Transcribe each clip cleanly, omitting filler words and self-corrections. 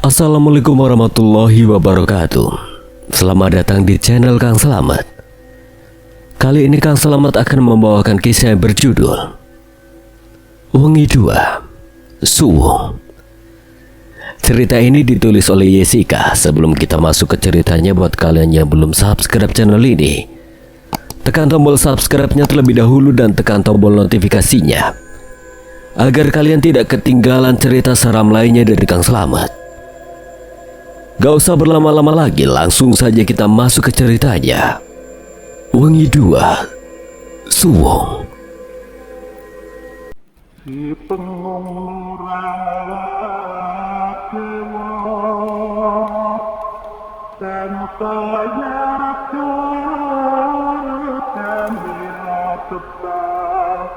Assalamualaikum warahmatullahi wabarakatuh. Selamat datang di channel Kang Selamat. Kali ini Kang Selamat akan membawakan kisah yang berjudul Wengi 2 Suwung. Cerita ini ditulis oleh Jessica. Sebelum kita masuk ke ceritanya, buat kalian yang belum subscribe channel ini, tekan tombol subscribe-nya terlebih dahulu dan tekan tombol notifikasinya agar kalian tidak ketinggalan cerita seram lainnya dari Kang Selamat. Gak usah berlama-lama lagi, langsung saja kita masuk ke ceritanya. Wengi 2 Suwung. Si pengumurah dewa tanpa nyata gembira tetap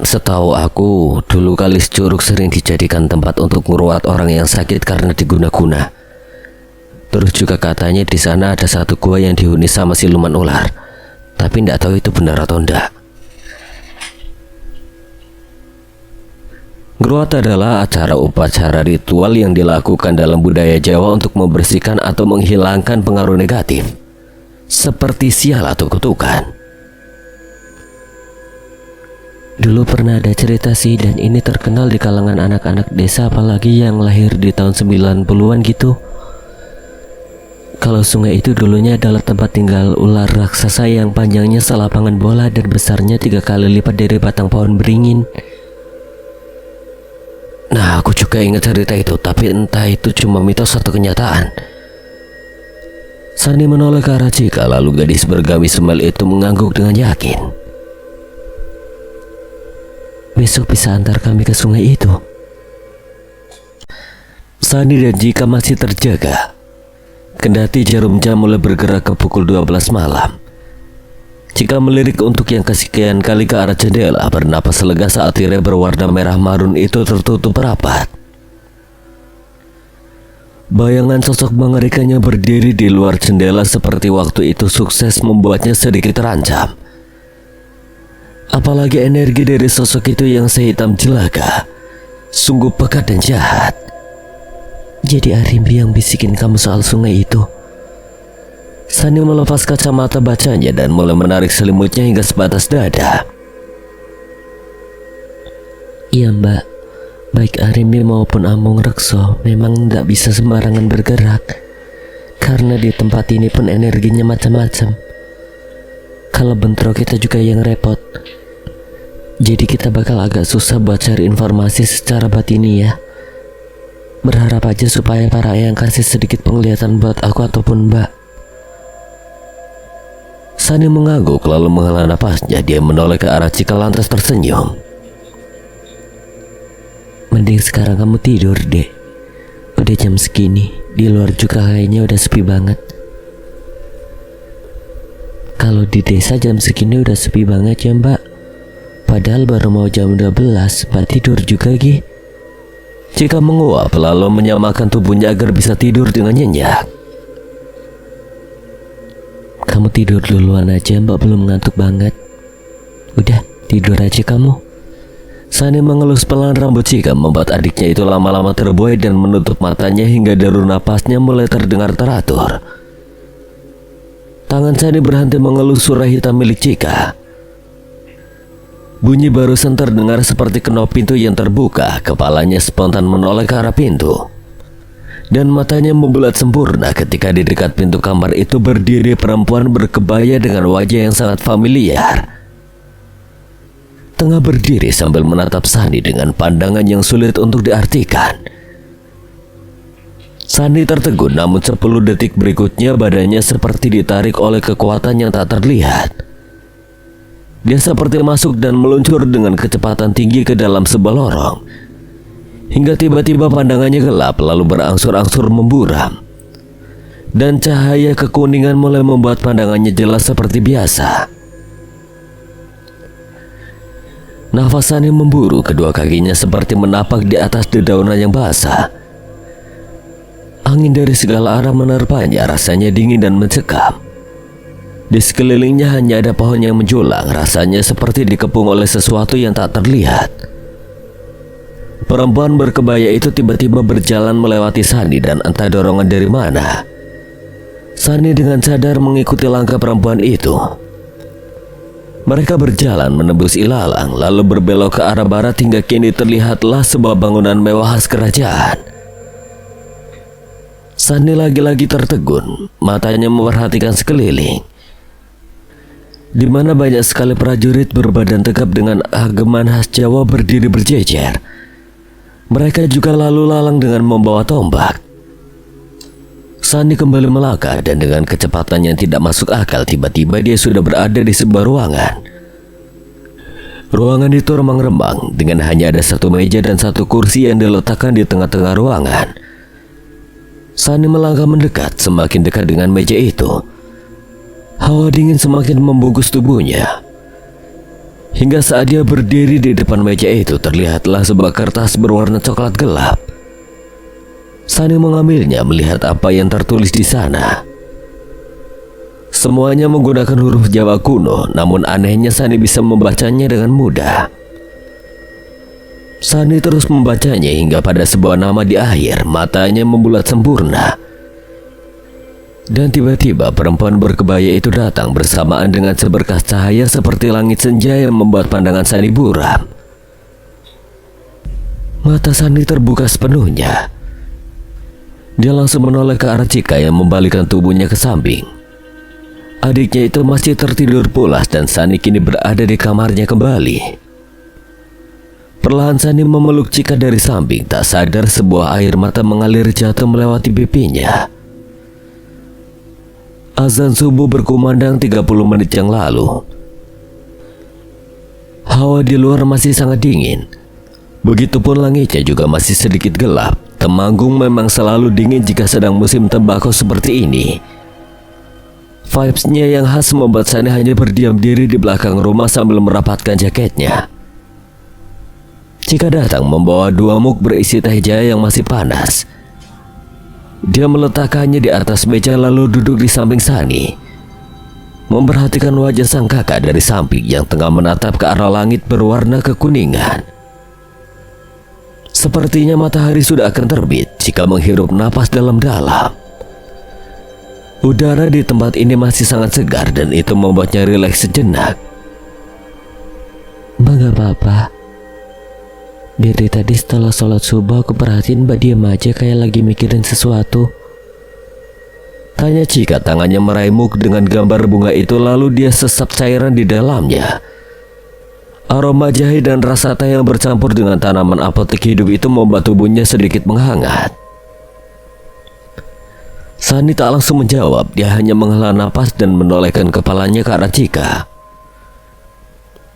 Setahu aku, dulu Kalis Curug sering dijadikan tempat untuk meruat orang yang sakit karena diguna-guna. Terus juga katanya di sana ada satu gua yang dihuni sama siluman ular. Tapi tidak tahu itu benar atau enggak. Ngruat adalah acara upacara ritual yang dilakukan dalam budaya Jawa untuk membersihkan atau menghilangkan pengaruh negatif, seperti sial atau kutukan. Dulu pernah ada cerita sih, dan ini terkenal di kalangan anak-anak desa, apalagi yang lahir di tahun 90-an gitu. Kalau sungai itu dulunya adalah tempat tinggal ular raksasa yang panjangnya selapangan bola dan besarnya 3 kali lipat dari batang pohon beringin. Nah, aku juga ingat cerita itu, tapi entah itu cuma mitos atau kenyataan. Sani menoleh ke arah Cika, lalu gadis bergamis semel itu mengangguk dengan yakin. Besok bisa antar kami ke sungai itu. Sani dan Jika masih terjaga, kendati jarum jam mulai bergerak ke pukul 12 malam. Jika melirik untuk yang kesekian kali ke arah jendela, bernapas lega saat tirai berwarna merah marun itu tertutup rapat. Bayangan sosok mengerikannya berdiri di luar jendela seperti waktu itu sukses membuatnya sedikit terancam. Apalagi energi dari sosok itu yang sehitam jelaka, sungguh pekat dan jahat. Jadi Arimbi yang bisikin kamu soal sungai itu? Sani melepas kacamata bacanya dan mulai menarik selimutnya hingga sebatas dada. Iya mbak, baik Arimbi maupun Amung Rekso memang tidak bisa sembarangan bergerak, karena di tempat ini pun energinya macam-macam. Kalau bentrok kita juga yang repot. Jadi kita bakal agak susah buat cari informasi secara batini ya. Berharap aja supaya para ayang kasih sedikit penglihatan buat aku ataupun mbak. Sani mengangguk lalu menghela napasnya. Dia menoleh ke arah Cika lantas tersenyum. Mending sekarang kamu tidur deh. Udah jam segini, di luar juga kayaknya udah sepi banget. Kalau di desa jam segini udah sepi banget ya mbak. Padahal baru mau jam 12, mbak tidur juga Gi. Jika menguap lalu menyamakan tubuhnya agar bisa tidur dengan nyenyak. Kamu tidur duluan aja, mbak belum ngantuk banget. Udah, tidur aja kamu. Sani mengelus pelan rambut Cika, membuat adiknya itu lama-lama terbuai dan menutup matanya hingga deru napasnya mulai terdengar teratur. Tangan Sani berhenti mengelus surah hitam milik Cika. Bunyi barusan terdengar seperti kenop pintu yang terbuka. Kepalanya spontan menoleh ke arah pintu, dan matanya membulat sempurna ketika di dekat pintu kamar itu berdiri perempuan berkebaya dengan wajah yang sangat familiar. Tengah berdiri sambil menatap Sani dengan pandangan yang sulit untuk diartikan. Sani tertegun, namun 10 detik berikutnya badannya seperti ditarik oleh kekuatan yang tak terlihat. Dia seperti masuk dan meluncur dengan kecepatan tinggi ke dalam sebuah lorong, hingga tiba-tiba pandangannya gelap lalu berangsur-angsur memburam, dan cahaya kekuningan mulai membuat pandangannya jelas seperti biasa. Nafas Sani memburu, kedua kakinya seperti menapak di atas dedaunan yang basah. Angin dari segala arah menerpanya, rasanya dingin dan mencekam. Di sekelilingnya hanya ada pohon yang menjulang, rasanya seperti dikepung oleh sesuatu yang tak terlihat. Perempuan berkebaya itu tiba-tiba berjalan melewati Sani dan entah dorongan dari mana, Sani dengan sadar mengikuti langkah perempuan itu. Mereka berjalan menembus ilalang lalu berbelok ke arah barat hingga kini terlihatlah sebuah bangunan mewah khas kerajaan. Sani lagi-lagi tertegun, matanya memperhatikan sekeliling, di mana banyak sekali prajurit berbadan tegap dengan ageman khas Jawa berdiri berjejer. Mereka juga lalu lalang dengan membawa tombak. Sani kembali melangkah dan dengan kecepatan yang tidak masuk akal tiba-tiba dia sudah berada di sebuah ruangan. Ruangan itu remang-remang dengan hanya ada satu meja dan satu kursi yang diletakkan di tengah-tengah ruangan. Sani melangkah mendekat, semakin dekat dengan meja itu. Hawa dingin semakin membungkus tubuhnya. Hingga saat dia berdiri di depan meja itu terlihatlah sebuah kertas berwarna coklat gelap. Sani mengambilnya melihat apa yang tertulis di sana. Semuanya menggunakan huruf Jawa kuno, namun anehnya Sani bisa membacanya dengan mudah. Sani terus membacanya hingga pada sebuah nama di akhir, matanya membulat sempurna. Dan tiba-tiba perempuan berkebaya itu datang bersamaan dengan seberkas cahaya seperti langit senja yang membuat pandangan Sani buram. Mata Sani terbuka sepenuhnya. Dia langsung menoleh ke arah Cika yang membalikkan tubuhnya ke samping. Adiknya itu masih tertidur pulas dan Sani kini berada di kamarnya kembali. Perlahan Sani memeluk Cika dari samping, tak sadar sebuah air mata mengalir jatuh melewati pipinya. Azan subuh berkumandang 30 menit yang lalu. Hawa di luar masih sangat dingin. Begitupun langitnya juga masih sedikit gelap. Temanggung memang selalu dingin jika sedang musim tembakau seperti ini. Vibes-nya yang khas membuat Sani hanya berdiam diri di belakang rumah sambil merapatkan jaketnya. Cika datang membawa 2 mug berisi teh jahe yang masih panas. Dia meletakkannya di atas meja lalu duduk di samping Sani, memperhatikan wajah sang kakak dari samping yang tengah menatap ke arah langit berwarna kekuningan. Sepertinya matahari sudah akan terbit jika menghirup napas dalam-dalam. Udara di tempat ini masih sangat segar dan itu membuatnya rileks sejenak. Mbak gak apa-apa. Dari tadi setelah sholat subuh aku perhatiin Mbak diam aja kayak lagi mikirin sesuatu. Tanya Cika, tangannya meraih mug dengan gambar bunga itu lalu dia sesap cairan di dalamnya. Aroma jahe dan rasa teh yang bercampur dengan tanaman apotek hidup itu membuat tubuhnya sedikit menghangat. Sani tak langsung menjawab, dia hanya menghela napas dan menolehkan kepalanya ke arah Cika.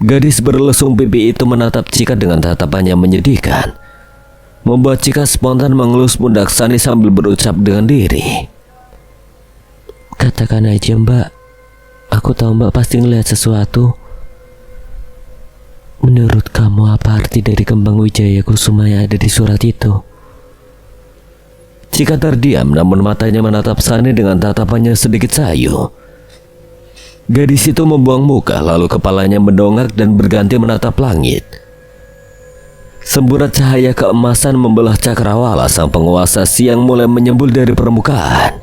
Gadis berlesung pipi itu menatap Cika dengan tatapan yang menyedihkan, membuat Cika spontan mengelus pundak Sani sambil berucap dengan diri. Katakan aja Mbak, aku tahu Mbak pasti ngeliat sesuatu. Menurut kamu apa arti dari kembang Wijaya Kusuma yang ada di surat itu? Cika terdiam namun matanya menatap Sani dengan tatapannya sedikit sayu. Gadis itu membuang muka lalu kepalanya mendongak dan berganti menatap langit. Semburat cahaya keemasan membelah cakrawala sang penguasa siang mulai menyembul dari permukaan.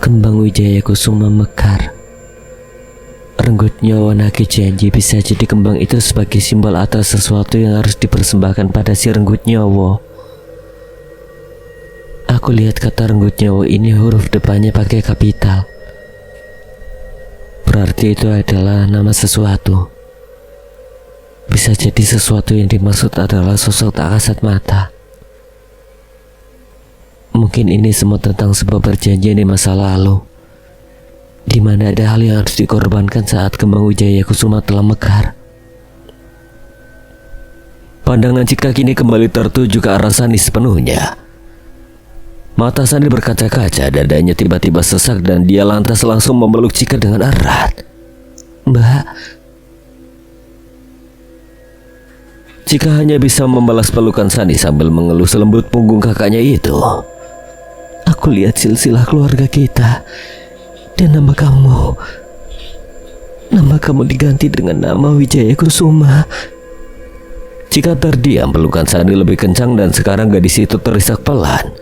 Kembang Wijaya Kusuma mekar. Renggut nyawa Naki janji bisa jadi kembang itu sebagai simbol atas sesuatu yang harus dipersembahkan pada si renggut nyawa. Aku lihat kata renggut nyawa ini huruf depannya pakai kapital. Berarti itu adalah nama sesuatu. Bisa jadi sesuatu yang dimaksud adalah sosok tak kasat mata. Mungkin ini semua tentang sebuah perjanjian di masa lalu, di mana ada hal yang harus dikorbankan saat kembang Wijaya Kusuma telah mekar. Pandangan Cika kini kembali tertuju ke arah Sani sepenuhnya. Mata Sani berkaca-kaca, dadanya tiba-tiba sesak dan dia lantas langsung memeluk Cika dengan erat. Mbak. Cika hanya bisa membalas pelukan Sani sambil mengelus lembut punggung kakaknya itu. aku lihat silsilah keluarga kita dan nama kamu diganti dengan nama Wijaya Kusuma. Cika terdiam, pelukan Sani lebih kencang dan sekarang gadis itu terisak pelan.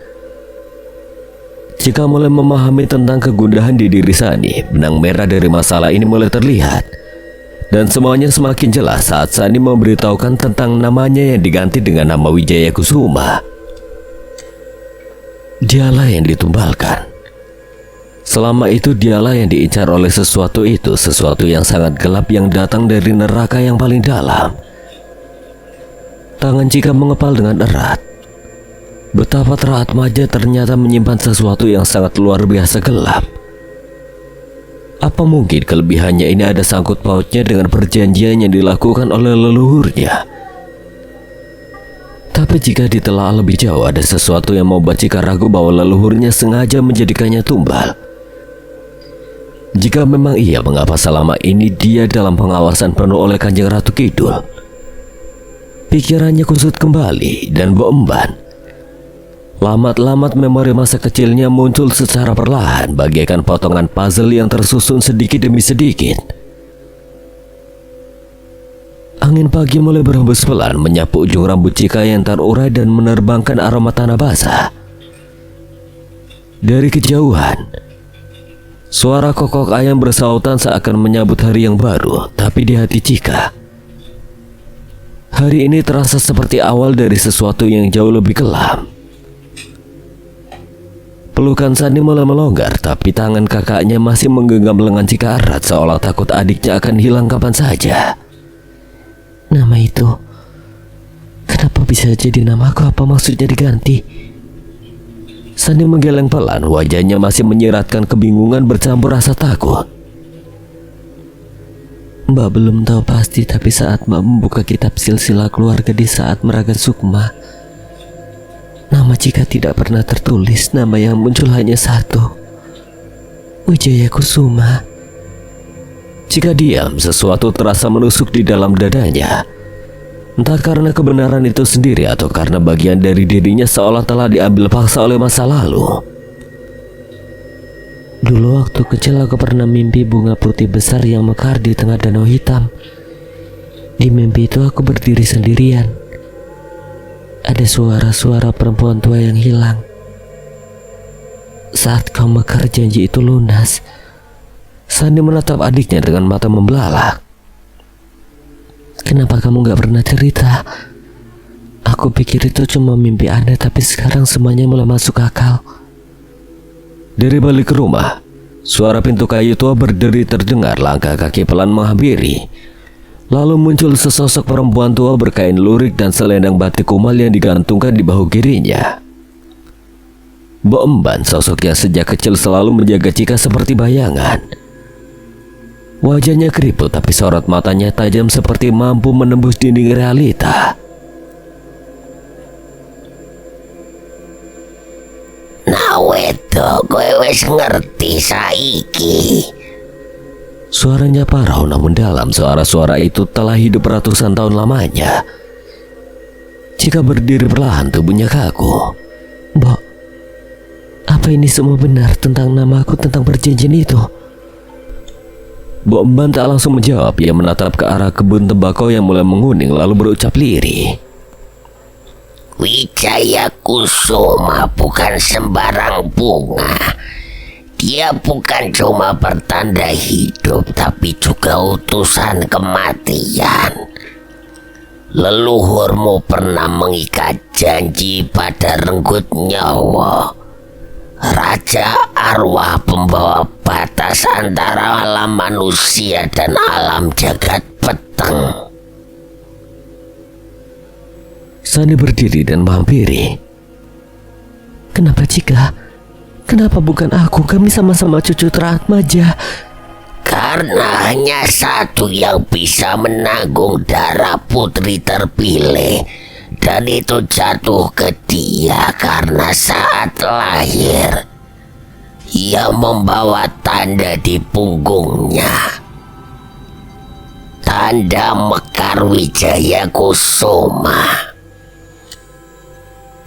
Cika mulai memahami tentang kegundahan di diri Sani. Benang merah dari masalah ini mulai terlihat. Dan semuanya semakin jelas saat Sani memberitahukan tentang namanya yang diganti dengan nama Wijaya Kusuma. Dialah yang ditumbalkan. Selama itu dialah yang diincar oleh sesuatu itu, sesuatu yang sangat gelap yang datang dari neraka yang paling dalam. Tangan Cika mengepal dengan erat. Betapa Atmaja ternyata menyimpan sesuatu yang sangat luar biasa gelap. Apa mungkin kelebihannya ini ada sangkut pautnya dengan perjanjian yang dilakukan oleh leluhurnya? Tapi jika ditelaah lebih jauh, ada sesuatu yang membuat Cika ragu bahwa leluhurnya sengaja menjadikannya tumbal. Jika memang iya, mengapa selama ini dia dalam pengawasan penuh oleh Kanjeng Ratu Kidul? Pikirannya kusut kembali dan Boemban. Lamat-lamat memori masa kecilnya muncul secara perlahan, bagaikan potongan puzzle yang tersusun sedikit demi sedikit. Angin pagi mulai berhembus pelan menyapu ujung rambut Cika yang terurai dan menerbangkan aroma tanah basah. Dari kejauhan, suara kokok ayam bersautan seakan menyambut hari yang baru, tapi di hati Cika, hari ini terasa seperti awal dari sesuatu yang jauh lebih kelam. Pelukan Sani mulai melonggar, tapi tangan kakaknya masih menggenggam lengan Cika erat seolah takut adiknya akan hilang kapan saja. Nama itu, kenapa bisa jadi namaku? Apa maksudnya diganti? Sani menggeleng pelan, wajahnya masih menyiratkan kebingungan bercampur rasa takut. Mbak belum tahu pasti, tapi saat Mbak membuka kitab silsilah keluarga di saat Meragan Sukma, nama Cika tidak pernah tertulis. Nama yang muncul hanya satu, Wijaya Kusuma. Cika diam, sesuatu terasa menusuk di dalam dadanya. Entah karena kebenaran itu sendiri atau karena bagian dari dirinya seolah telah diambil paksa oleh masa lalu. Dulu waktu kecil aku pernah mimpi bunga putih besar yang mekar di tengah danau hitam. Di mimpi itu aku berdiri sendirian. Ada suara-suara perempuan tua yang hilang. Saat kau mekar, janji itu lunas. Sani menatap adiknya dengan mata membelalak. Kenapa kamu gak pernah cerita? Aku pikir itu cuma mimpi aneh, tapi sekarang semuanya mulai masuk akal. Dari balik rumah, suara pintu kayu tua berderi terdengar, langkah kaki pelan menghampiri. Lalu muncul sesosok perempuan tua berkain lurik dan selendang batik kumal yang digantungkan di bahu kirinya. Boemban, sosok yang sejak kecil selalu menjaga Cika seperti bayangan. Wajahnya keriput, tapi sorot matanya tajam seperti mampu menembus dinding realita. Nawedo, kowe wis ngerti saiki. Suaranya parau namun dalam. Suara-suara itu telah hidup ratusan tahun lamanya. Cika berdiri perlahan, tubuhnya kaku. Mbok, apa ini semua benar tentang namaku, tentang perjanjian itu? Boemban tak langsung menjawab. Ia menatap ke arah kebun tembakau yang mulai menguning lalu berucap lirih. Wijaya Kusuma bukan sembarang bunga. Dia bukan cuma pertanda hidup, tapi juga utusan kematian. Leluhurmu pernah mengikat janji pada Renggut Nyawa, raja arwah pembawa batas antara alam manusia dan alam jagat peteng. Sani berdiri dan menghampiri. Kenapa Cika? Kenapa bukan aku? Kami sama-sama cucu Atmaja. Karena hanya satu yang bisa menanggung darah putri terpilih, dan itu jatuh ke dia karena saat lahir ia membawa tanda di punggungnya, tanda Mekar Wijaya Kusuma.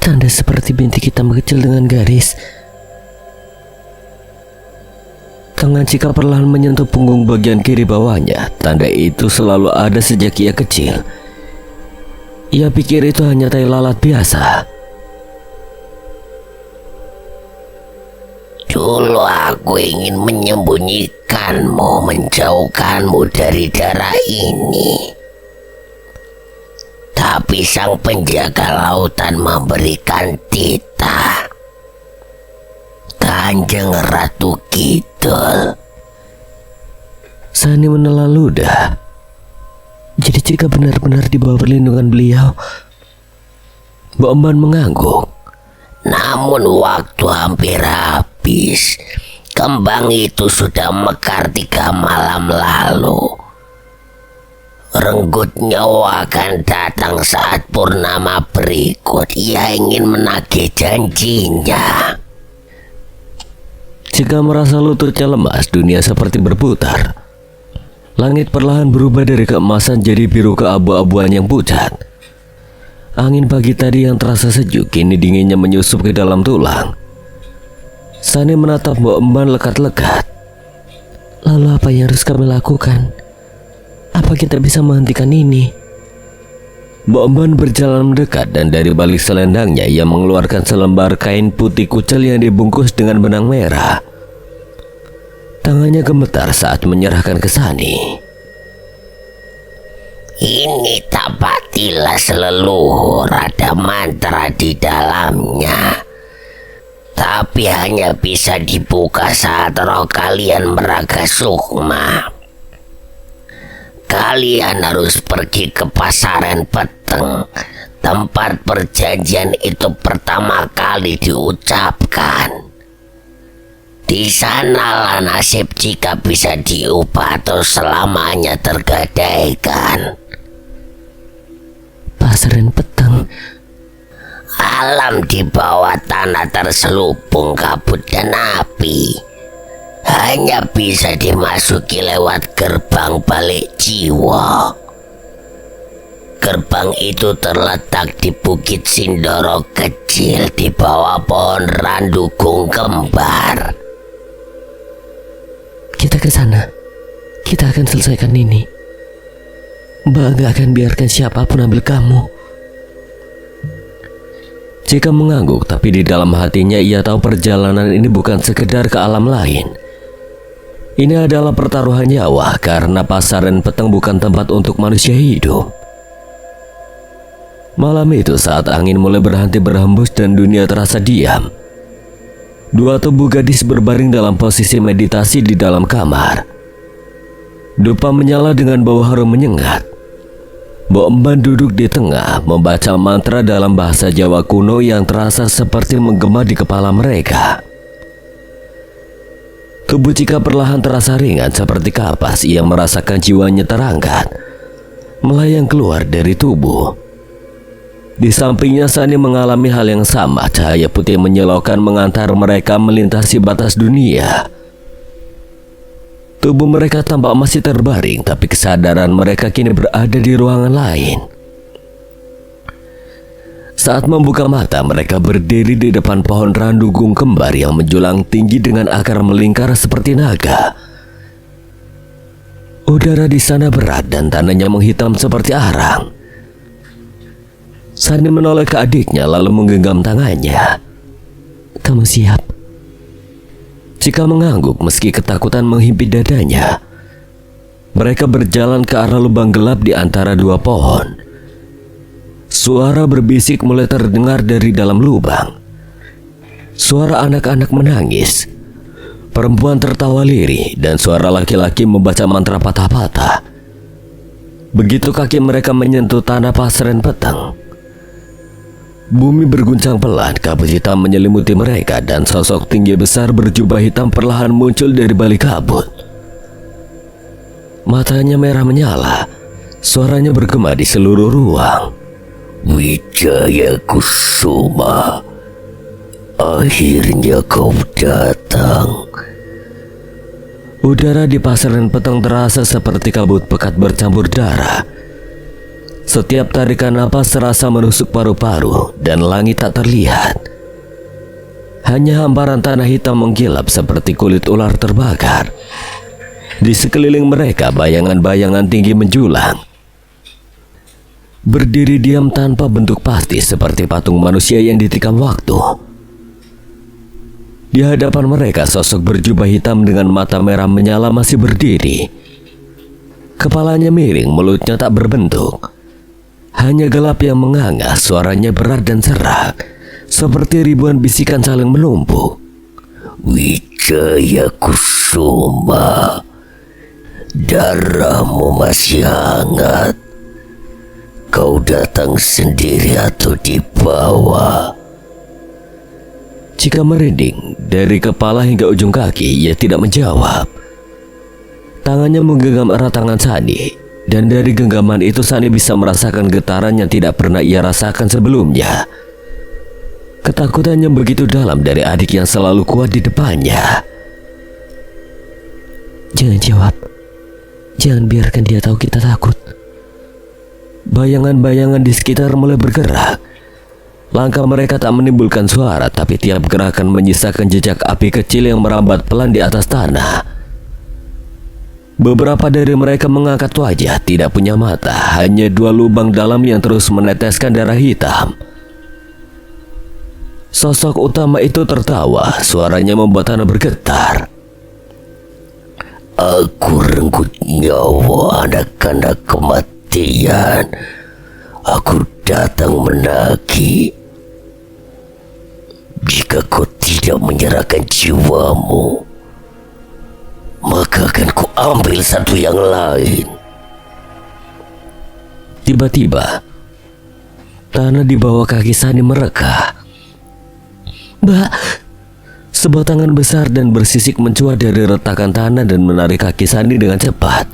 Tanda seperti bintik hitam kecil dengan garis. Tangan Cika perlahan menyentuh punggung bagian kiri bawahnya. Tanda itu selalu ada sejak ia kecil. Ia pikir itu hanya tai lalat biasa. Dulu aku ingin menyembunyikanmu, menjauhkanmu dari darah ini. Tapi sang penjaga lautan memberikan titah. Kanjeng Ratu Kidul. Sani menelan ludah. Jadi Cika benar-benar di bawah perlindungan beliau. Mbok Emban mengangguk. Namun waktu hampir habis. Kembang itu sudah mekar 3 malam lalu. Renggut nyawa akan datang saat purnama berikut. Ia ingin menagih janjinya. Cika merasa lututnya lemas. Dunia seperti berputar. Langit perlahan berubah dari keemasan jadi biru keabu-abuan yang pucat. Angin pagi tadi yang terasa sejuk kini dinginnya menyusup ke dalam tulang. Sani menatap Mbok Emban lekat-lekat. Lalu apa yang harus kami lakukan? Apa kita bisa menghentikan ini? Mbok Emban berjalan mendekat dan dari balik selendangnya ia mengeluarkan selembar kain putih kucel yang dibungkus dengan benang merah. Tangannya gemetar saat menyerahkan ke Sani. Ini tapak tilas leluhur, ada mantra di dalamnya. Tapi hanya bisa dibuka saat roh kalian meraga sukma. Kalian harus pergi ke Pasaran Peteng, tempat perjanjian itu pertama kali diucapkan. Di sanalah nasib Cika bisa diubah atau selamanya tergadaikan. Pasaran Peteng. Alam di bawah tanah terselubung kabut dan api. Hanya bisa dimasuki lewat gerbang balik jiwa. Gerbang itu terletak di Bukit Sindoro kecil di bawah pohon randu gung kembar. Kita ke sana. Kita akan selesaikan ini. Mbak gak akan biarkan siapapun ambil kamu. Cika mengangguk, tapi di dalam hatinya ia tahu perjalanan ini bukan sekedar ke alam lain. Ini adalah pertaruhan nyawa karena Pasaran Peteng bukan tempat untuk manusia hidup. Malam itu saat angin mulai berhenti berhembus dan dunia terasa diam. 2 tubuh gadis berbaring dalam posisi meditasi di dalam kamar. Dupa menyala dengan bau harum menyengat. Mbok Emban duduk di tengah membaca mantra dalam bahasa Jawa kuno yang terasa seperti menggema di kepala mereka. Tubuh Cika perlahan terasa ringan seperti kapas. Ia merasakan jiwanya terangkat, melayang keluar dari tubuh. Di sampingnya Sani mengalami hal yang sama. Cahaya putih menyilaukan mengantar mereka melintasi batas dunia. Tubuh mereka tampak masih terbaring, tapi kesadaran mereka kini berada di ruangan lain. Saat membuka mata, mereka berdiri di depan pohon randu gung kembar yang menjulang tinggi dengan akar melingkar seperti naga. Udara di sana berat dan tanahnya menghitam seperti arang. Sani menoleh ke adiknya lalu menggenggam tangannya. Kamu siap? Cika mengangguk meski ketakutan menghimpit dadanya. Mereka berjalan ke arah lubang gelap di antara 2 pohon. Suara berbisik mulai terdengar dari dalam lubang. Suara anak-anak menangis, perempuan tertawa lirih, dan suara laki-laki membaca mantra patah-patah. Begitu kaki mereka menyentuh tanah Pasaran Peteng, bumi berguncang pelan, kabut hitam menyelimuti mereka dan sosok tinggi besar berjubah hitam perlahan muncul dari balik kabut. Matanya merah menyala, suaranya bergema di seluruh ruang. Wijaya Kusuma, akhirnya kau datang. Udara di Pasaran Peteng terasa seperti kabut pekat bercampur darah. Setiap tarikan napas terasa menusuk paru-paru dan langit tak terlihat. Hanya hamparan tanah hitam mengkilap seperti kulit ular terbakar. Di sekeliling mereka bayangan-bayangan tinggi menjulang, berdiri diam tanpa bentuk pasti seperti patung manusia yang ditikam waktu. Di hadapan mereka sosok berjubah hitam dengan mata merah menyala masih berdiri. Kepalanya miring, mulutnya tak berbentuk. Hanya gelap yang menganga, suaranya berat dan serak, seperti ribuan bisikan saling menumpuk. Wijaya Kusuma, darahmu masih hangat. Kau datang sendiri atau dibawa? Cika merinding dari kepala hingga ujung kaki. Ia tidak menjawab. Tangannya menggenggam erat tangan Sani, dan dari genggaman itu Sani bisa merasakan getaran yang tidak pernah ia rasakan sebelumnya. Ketakutan yang begitu dalam dari adik yang selalu kuat di depannya. Jangan jawab. Jangan biarkan dia tahu kita takut. Bayangan-bayangan di sekitar mulai bergerak. Langkah mereka tak menimbulkan suara, tapi tiap gerakan menyisakan jejak api kecil yang merambat pelan di atas tanah. Beberapa dari mereka mengangkat wajah, tidak punya mata, hanya dua lubang dalam yang terus meneteskan darah hitam. Sosok utama itu tertawa, suaranya membuat tanah bergetar. Aku renggut nyawa anak-anak kematian. Aku datang menagih. Jika kau tidak menyerahkan jiwamu, maka akan ku ambil satu yang lain. Tiba-tiba, tanah di bawah kaki Sani mereka. Mbak, Sebuah tangan besar dan bersisik mencuat dari retakan tanah dan menarik kaki Sani dengan cepat.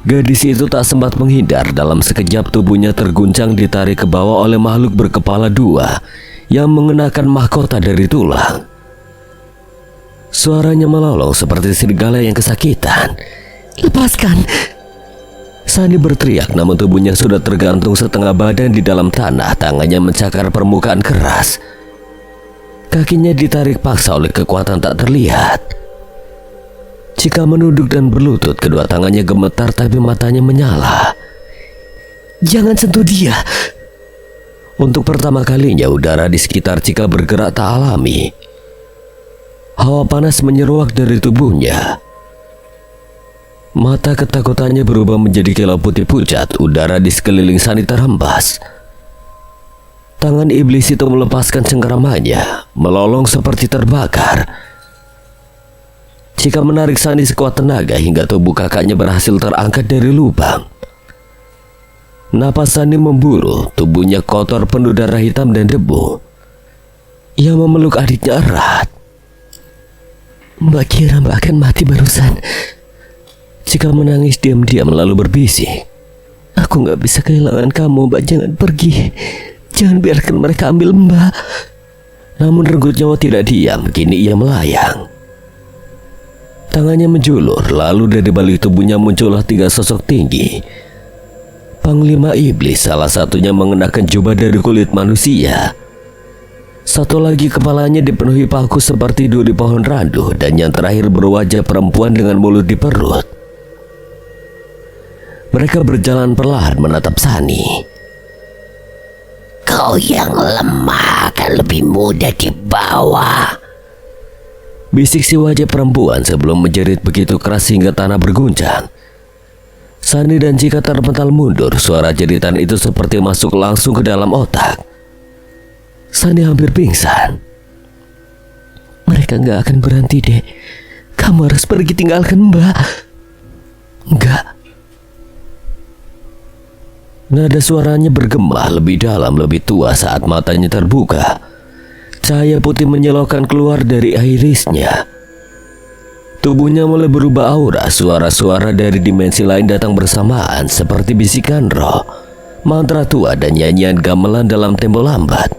Gadis itu tak sempat menghindar. Dalam sekejap tubuhnya terguncang ditarik ke bawah oleh makhluk berkepala dua yang mengenakan mahkota dari tulang. Suaranya melolong seperti serigala yang kesakitan. lepaskan. Sani berteriak, namun tubuhnya sudah tergantung setengah badan di dalam tanah. Tangannya mencakar permukaan keras. Kakinya ditarik paksa oleh kekuatan tak terlihat. Cika menunduk dan berlutut. Kedua tangannya gemetar tapi matanya menyala. Jangan sentuh dia. Untuk pertama kalinya udara di sekitar Cika bergerak tak alami. Hawa panas menyeruak dari tubuhnya. Mata ketakutannya berubah menjadi kilau putih pucat. Udara di sekeliling Sani terhembas. Tangan iblis itu melepaskan cengkeramannya, melolong seperti terbakar. Cika menarik Sani sekuat tenaga hingga tubuh kakaknya berhasil terangkat dari lubang. Napas Sani memburu, tubuhnya kotor penuh darah hitam dan debu. Ia memeluk adiknya erat. Mbak kira Mbak akan mati barusan. Cika menangis diam-diam lalu berbisik. Aku gak bisa kehilangan kamu, Mbak. Jangan pergi. Jangan biarkan mereka ambil Mbak. Namun renggut nyawa tidak diam. Kini ia melayang. Tangannya menjulur. Lalu dari balik tubuhnya muncullah 3 sosok tinggi. Panglima iblis, salah satunya mengenakan jubah dari kulit manusia. Satu lagi kepalanya dipenuhi paku seperti duri pohon randu. Dan yang terakhir berwajah perempuan dengan mulut di perut. Mereka berjalan perlahan menatap Sani. Kau yang lemah akan lebih mudah dibawa, bisik si wajah perempuan sebelum menjerit begitu keras hingga tanah berguncang. Sani dan Cika terpental mundur. Suara jeritan itu seperti masuk langsung ke dalam otak. Sani hampir pingsan. Mereka gak akan berhenti, Dek. Kamu harus pergi, tinggalkan Mbak. Enggak. Nada suaranya bergema lebih dalam, lebih tua saat matanya terbuka. Cahaya putih menyilaukan keluar dari irisnya. Tubuhnya mulai berubah aura. Suara-suara dari dimensi lain datang bersamaan seperti bisikan roh, mantra tua dan nyanyian gamelan dalam tempo lambat.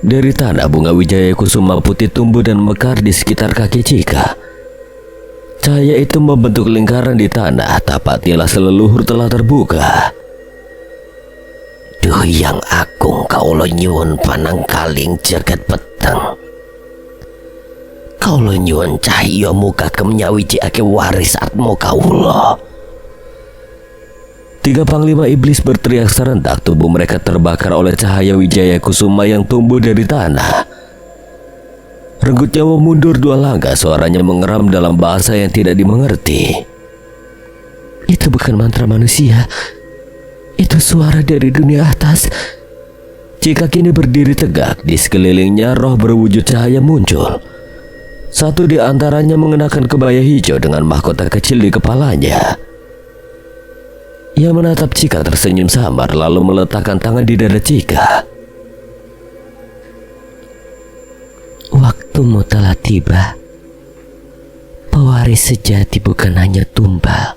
Dari tanah bunga wijaya kusuma putih tumbuh dan mekar di sekitar kaki Cika. Cahaya itu membentuk lingkaran di tanah. Tapak tilas leluhur telah terbuka. Duh yang agung kaulo nyuwun panangkaling jagat peteng. Kaulo nyuwun cahya muka kemnyawijikake waris atmo kaulo. 3 panglima iblis berteriak serentak. Tubuh mereka terbakar oleh cahaya Wijaya Kusuma yang tumbuh dari tanah. Renggut Nyawa mundur 2 langkah, suaranya mengeram dalam bahasa yang tidak dimengerti. Itu bukan mantra manusia. Itu suara dari dunia atas. Cika kini berdiri tegak. Di sekelilingnya roh berwujud cahaya muncul. Satu di antaranya mengenakan kebaya hijau dengan mahkota kecil di kepalanya. Ia menatap Cika tersenyum samar lalu meletakkan tangan di dada Cika. Waktumu telah tiba. Pewaris sejati bukan hanya tumbal,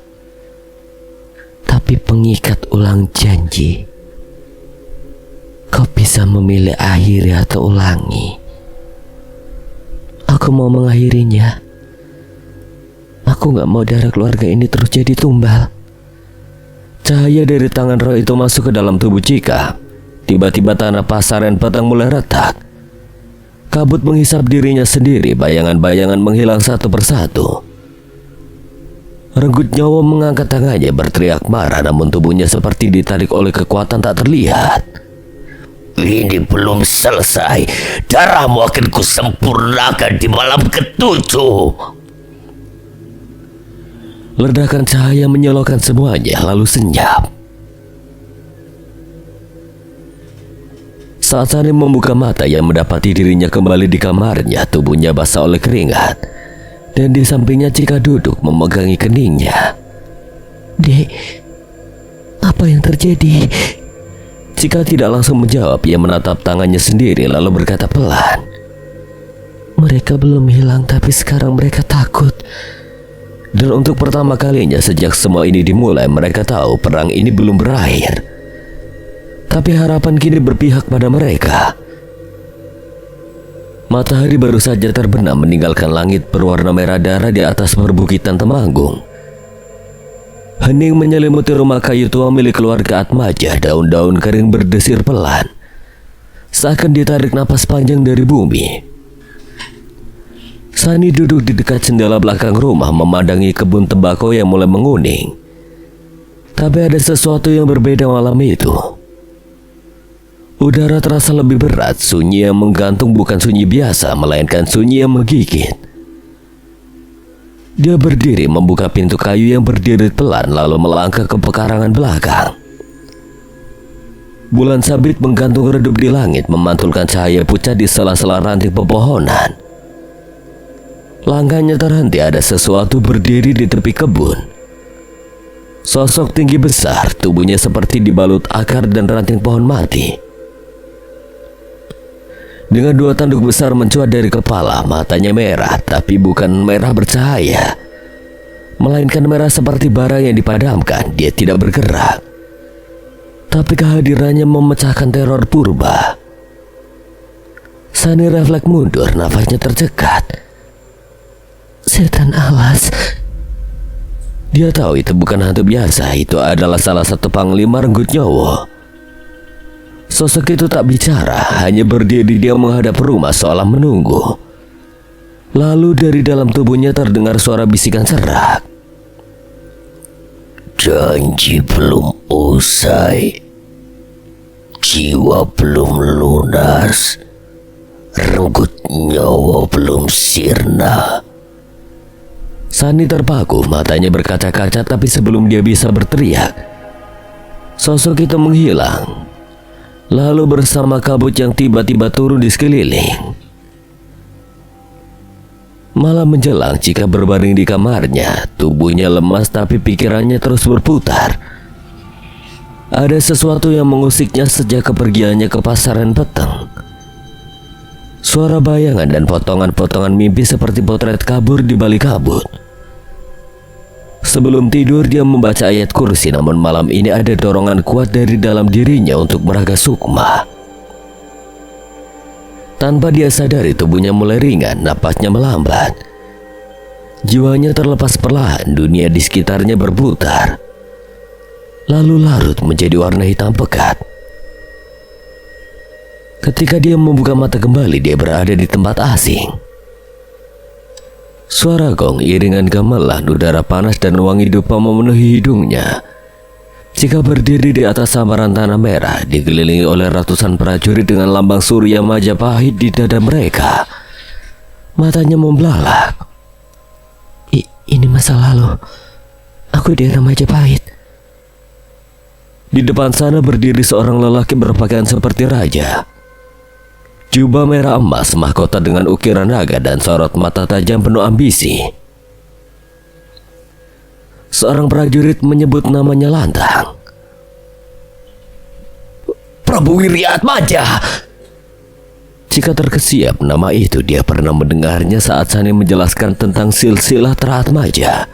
tapi pengikat ulang janji. Kau bisa memilih akhiri atau ulangi. Aku mau mengakhirinya. Aku gak mau darah keluarga ini terus jadi tumbal. Cahaya dari tangan roh itu masuk ke dalam tubuh Cika. Tiba-tiba tanah pasaran petang mulai retak. Kabut menghisap dirinya sendiri. Bayangan-bayangan menghilang satu persatu. Renggut Nyawa mengangkat tangannya berteriak marah, namun tubuhnya seperti ditarik oleh kekuatan tak terlihat. Ini belum selesai. Darahmu akan kusempurnakan di malam ke-7. Ledakan cahaya menyilaukan semuanya lalu senyap. Saat Sani membuka mata, yang mendapati dirinya kembali di kamarnya. Tubuhnya basah oleh keringat, dan di sampingnya Cika duduk memegangi keningnya. Dek, apa yang terjadi? Cika tidak langsung menjawab. Ia menatap tangannya sendiri lalu berkata pelan. Mereka belum hilang, tapi sekarang mereka takut. Dan untuk pertama kalinya sejak semua ini dimulai, mereka tahu perang ini belum berakhir. Tapi harapan kini berpihak pada mereka. Matahari baru saja terbenam meninggalkan langit berwarna merah darah di atas perbukitan Temanggung. Hening menyelimuti rumah kayu tua milik keluarga Atmaja. Daun-daun kering berdesir pelan, seakan ditarik napas panjang dari bumi. Sani duduk di dekat jendela belakang rumah memandangi kebun tembakau yang mulai menguning. Tapi ada sesuatu yang berbeda malam itu. Udara terasa lebih berat. Sunyi yang menggantung bukan sunyi biasa, melainkan sunyi yang menggigit. Dia berdiri membuka pintu kayu yang berdiri pelan lalu melangkah ke pekarangan belakang. Bulan sabit menggantung redup di langit, memantulkan cahaya pucat di sela-sela ranting pepohonan. Langkahnya terhenti. Ada sesuatu berdiri di tepi kebun. Sosok tinggi besar, tubuhnya seperti dibalut akar dan ranting pohon mati. Dengan 2 tanduk besar mencuat dari kepala. Matanya merah, tapi bukan merah bercahaya, melainkan merah seperti bara yang dipadamkan. Dia tidak bergerak, tapi kehadirannya memecahkan teror purba. Sani refleks mundur, nafasnya tercekat. Setan alas. Dia tahu itu bukan hantu biasa. Itu adalah salah satu panglima Renggut Nyawa. Sosok itu tak bicara, hanya berdiri diam menghadap rumah seolah menunggu. Lalu dari dalam tubuhnya terdengar suara bisikan serak. Janji belum usai. Jiwa belum lunas. Renggut nyawa belum sirna. Sani terpaku, matanya berkaca-kaca, tapi sebelum dia bisa berteriak, sosok itu menghilang. Lalu bersama kabut yang tiba-tiba turun di sekeliling. Malam menjelang, Cika berbaring di kamarnya. Tubuhnya lemas tapi pikirannya terus berputar. Ada sesuatu yang mengusiknya sejak kepergiannya ke pasaran peteng. Suara bayangan dan potongan-potongan mimpi seperti potret kabur di balik kabut. Sebelum tidur dia membaca ayat kursi, namun malam ini ada dorongan kuat dari dalam dirinya untuk meraga sukma. Tanpa dia sadari tubuhnya mulai ringan, napasnya melambat. Jiwanya terlepas perlahan, dunia di sekitarnya berputar. Lalu larut menjadi warna hitam pekat. Ketika dia membuka mata kembali, dia berada di tempat asing. Suara gong, iringan gamelan, udara panas dan wangi dupa memenuhi hidungnya. Jika berdiri di atas samaran tanah merah, dikelilingi oleh ratusan prajurit dengan lambang Surya Majapahit di dada mereka. Matanya membelalak. Ini masa lalu. Aku di era Majapahit. Di depan sana berdiri seorang lelaki berpakaian seperti raja. Jubah merah emas, mahkota dengan ukiran naga dan sorot mata tajam penuh ambisi. Seorang prajurit menyebut namanya lantang. Prabu Wiryaatmaja. Jika terkesiap nama itu, dia pernah mendengarnya saat Sani menjelaskan tentang silsilah Teraatmaja.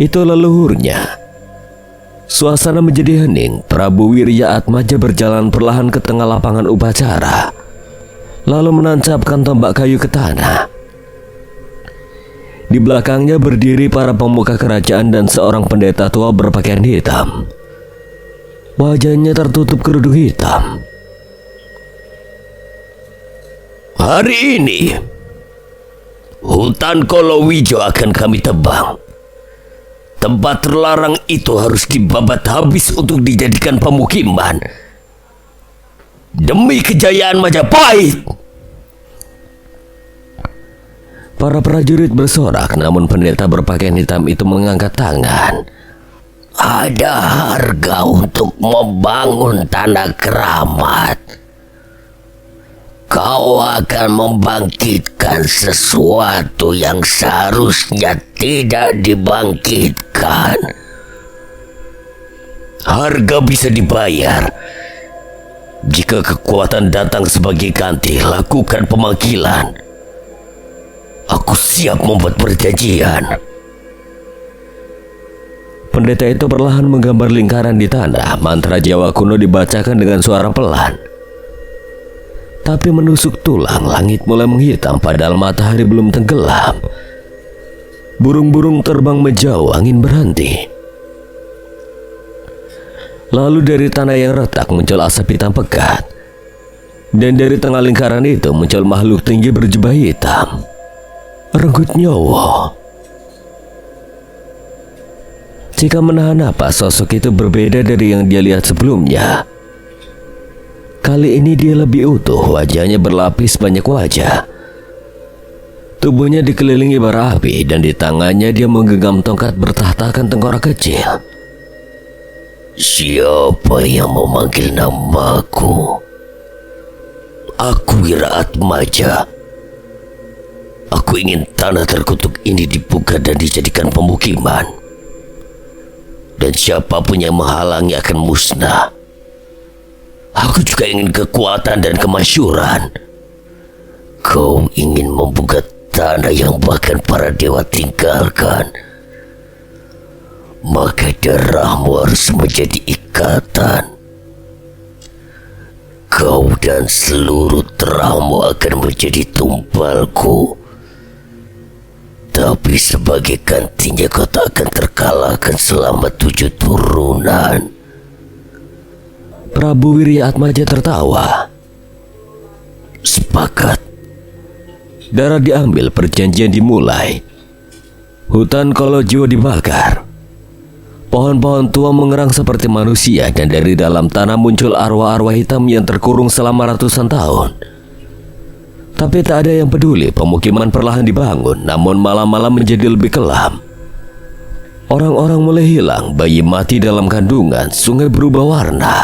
Itu leluhurnya. Suasana menjadi hening. Prabu Wiryaatmaja berjalan perlahan ke tengah lapangan upacara, lalu menancapkan tombak kayu ke tanah. Di belakangnya berdiri para pemuka kerajaan dan seorang pendeta tua berpakaian hitam. Wajahnya tertutup kerudung hitam. Hari ini, hutan Kolowijo akan kami tebang. Tempat terlarang itu harus dibabat habis untuk dijadikan pemukiman. Demi kejayaan Majapahit. Para prajurit bersorak, namun pendeta berpakaian hitam itu mengangkat tangan. Ada harga untuk membangun tanah keramat. Kau akan membangkitkan sesuatu yang seharusnya tidak dibangkitkan. Harga bisa dibayar. Jika kekuatan datang sebagai ganti, lakukan pemanggilan. Aku siap membuat perjanjian. Pendeta itu perlahan menggambar lingkaran di tanah. Mantra Jawa kuno dibacakan dengan suara pelan. Tapi menusuk tulang, langit mulai menghitam padahal matahari belum tenggelam. Burung-burung terbang menjauh, angin berhenti. Lalu dari tanah yang retak muncul asap hitam pekat. Dan dari tengah lingkaran itu muncul makhluk tinggi berjubah hitam. Renggut Nyowo. Jika menahan napas, sosok itu berbeda dari yang dia lihat sebelumnya. Kali ini dia lebih utuh, wajahnya berlapis banyak wajah. Tubuhnya dikelilingi bara api dan di tangannya dia menggenggam tongkat bertahtakan tengkorak kecil. Siapa yang memanggil namaku? Aku Wiryaatmaja. Aku ingin tanah terkutuk ini dibuka dan dijadikan pemukiman. Dan siapapun yang menghalangi akan musnah. Aku juga ingin kekuatan dan kemasyhuran. Kau ingin membuka tanah yang bahkan para dewa tinggalkan. Maka darahmu harus menjadi ikatan. Kau dan seluruh terahmu akan menjadi tumbalku. Tapi sebagai gantinya kau tak akan terkalahkan selama 7 turunan. Prabu Wiryaatmaja tertawa. Sepakat. Darah diambil, perjanjian dimulai. Hutan Kolowijo dibakar. Pohon-pohon tua mengerang seperti manusia dan dari dalam tanah muncul arwah-arwah hitam yang terkurung selama ratusan tahun. Tapi tak ada yang peduli, pemukiman perlahan dibangun, namun malam-malam menjadi lebih kelam. Orang-orang mulai hilang, bayi mati dalam kandungan, sungai berubah warna.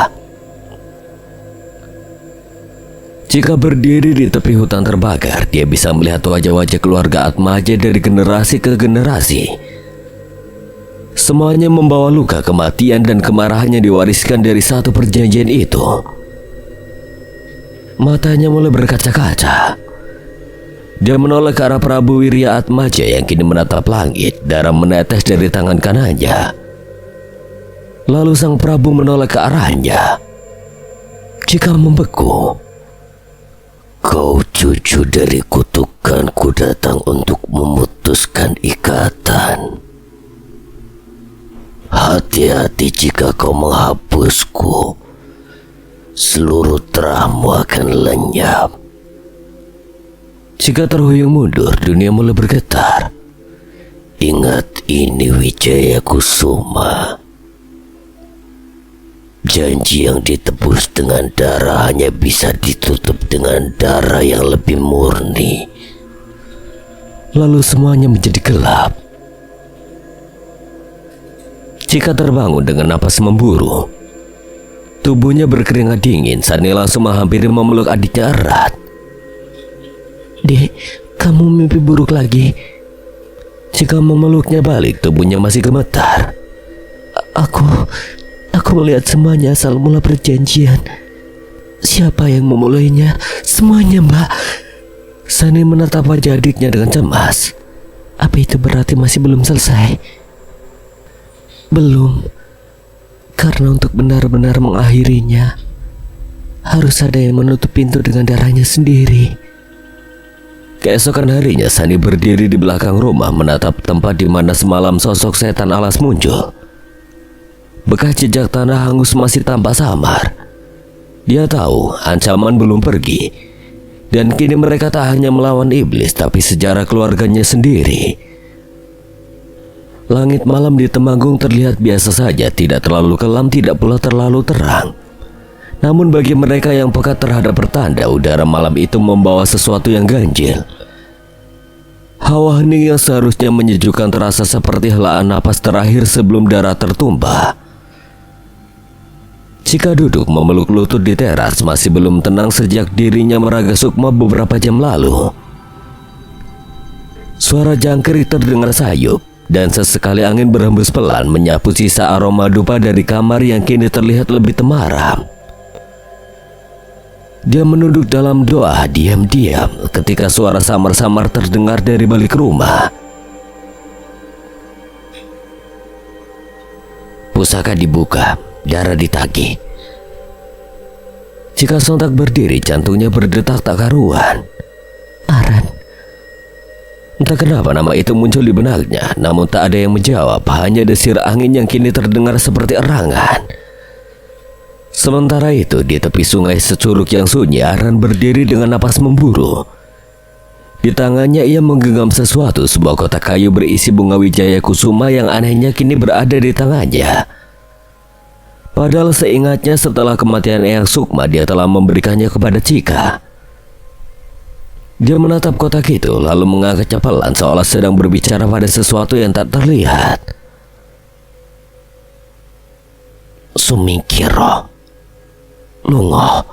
Jika berdiri di tepi hutan terbakar, dia bisa melihat wajah-wajah keluarga Atmaja dari generasi ke generasi. Semuanya membawa luka kematian dan kemarahannya diwariskan dari satu perjanjian itu. Matanya mulai berkaca-kaca. Dia menoleh ke arah Prabu Wiryaatmaja yang kini menatap langit. Darah menetes dari tangan kanannya. Lalu sang Prabu menoleh ke arahnya. Jika membeku, kau cucu dari kutukanku datang untuk memutuskan ikatan. Hati-hati jika kau menghapusku. seluruh terahmu akan lenyap. Jika terhuyung mundur, dunia mulai bergetar. Ingat ini Wijaya Kusuma. Janji yang ditebus dengan darah hanya bisa ditutup dengan darah yang lebih murni. Lalu semuanya menjadi gelap. Cika terbangun dengan napas memburu. Tubuhnya berkeringat dingin. Sani langsung menghampiri memeluk adiknya erat. Dek, kamu mimpi buruk lagi. Cika memeluknya balik, tubuhnya masih gemetar. Aku melihat semuanya asal mula perjanjian. Siapa yang memulainya? Semuanya, Mbak. Sani menatap wajah adiknya dengan cemas. Apa itu berarti masih belum selesai? Belum. Karena untuk benar-benar mengakhirinya, harus ada yang menutup pintu dengan darahnya sendiri. Keesokan harinya, Sani berdiri di belakang rumah menatap tempat di mana semalam sosok setan alas muncul. Bekas jejak tanah hangus masih tampak samar. Dia tahu ancaman belum pergi, dan kini mereka tak hanya melawan iblis, tapi sejarah keluarganya sendiri. Langit malam di Temanggung terlihat biasa saja, tidak terlalu kelam, tidak pula terlalu terang. Namun bagi mereka yang peka terhadap pertanda, udara malam itu membawa sesuatu yang ganjil. Hawa hening yang seharusnya menyejukkan terasa seperti helaan napas terakhir sebelum darah tertumpah. Cika duduk memeluk lutut di teras, masih belum tenang sejak dirinya meraga sukma beberapa jam lalu. Suara jangkrik terdengar sayup, dan sesekali angin berhembus pelan menyapu sisa aroma dupa dari kamar yang kini terlihat lebih temaram. Dia menunduk dalam doa diam-diam ketika suara samar-samar terdengar dari balik rumah. Pusaka dibuka, darah ditagih. Cika sontak berdiri, jantungnya berdetak tak karuan. Aran. Entah kenapa nama itu muncul di benaknya, namun tak ada yang menjawab, hanya desir angin yang kini terdengar seperti erangan. Sementara itu, di tepi sungai securuk yang sunyi, Aran berdiri dengan napas memburu. Di tangannya ia menggenggam sesuatu, sebuah kotak kayu berisi bunga Wijaya Kusuma yang anehnya kini berada di tangannya. Padahal seingatnya setelah kematian Eyang Sukma, dia telah memberikannya kepada Cika. Dia menatap kotak itu, lalu mengangkatnya pelan seolah sedang berbicara pada sesuatu yang tak terlihat. Sumikiro. Lungo.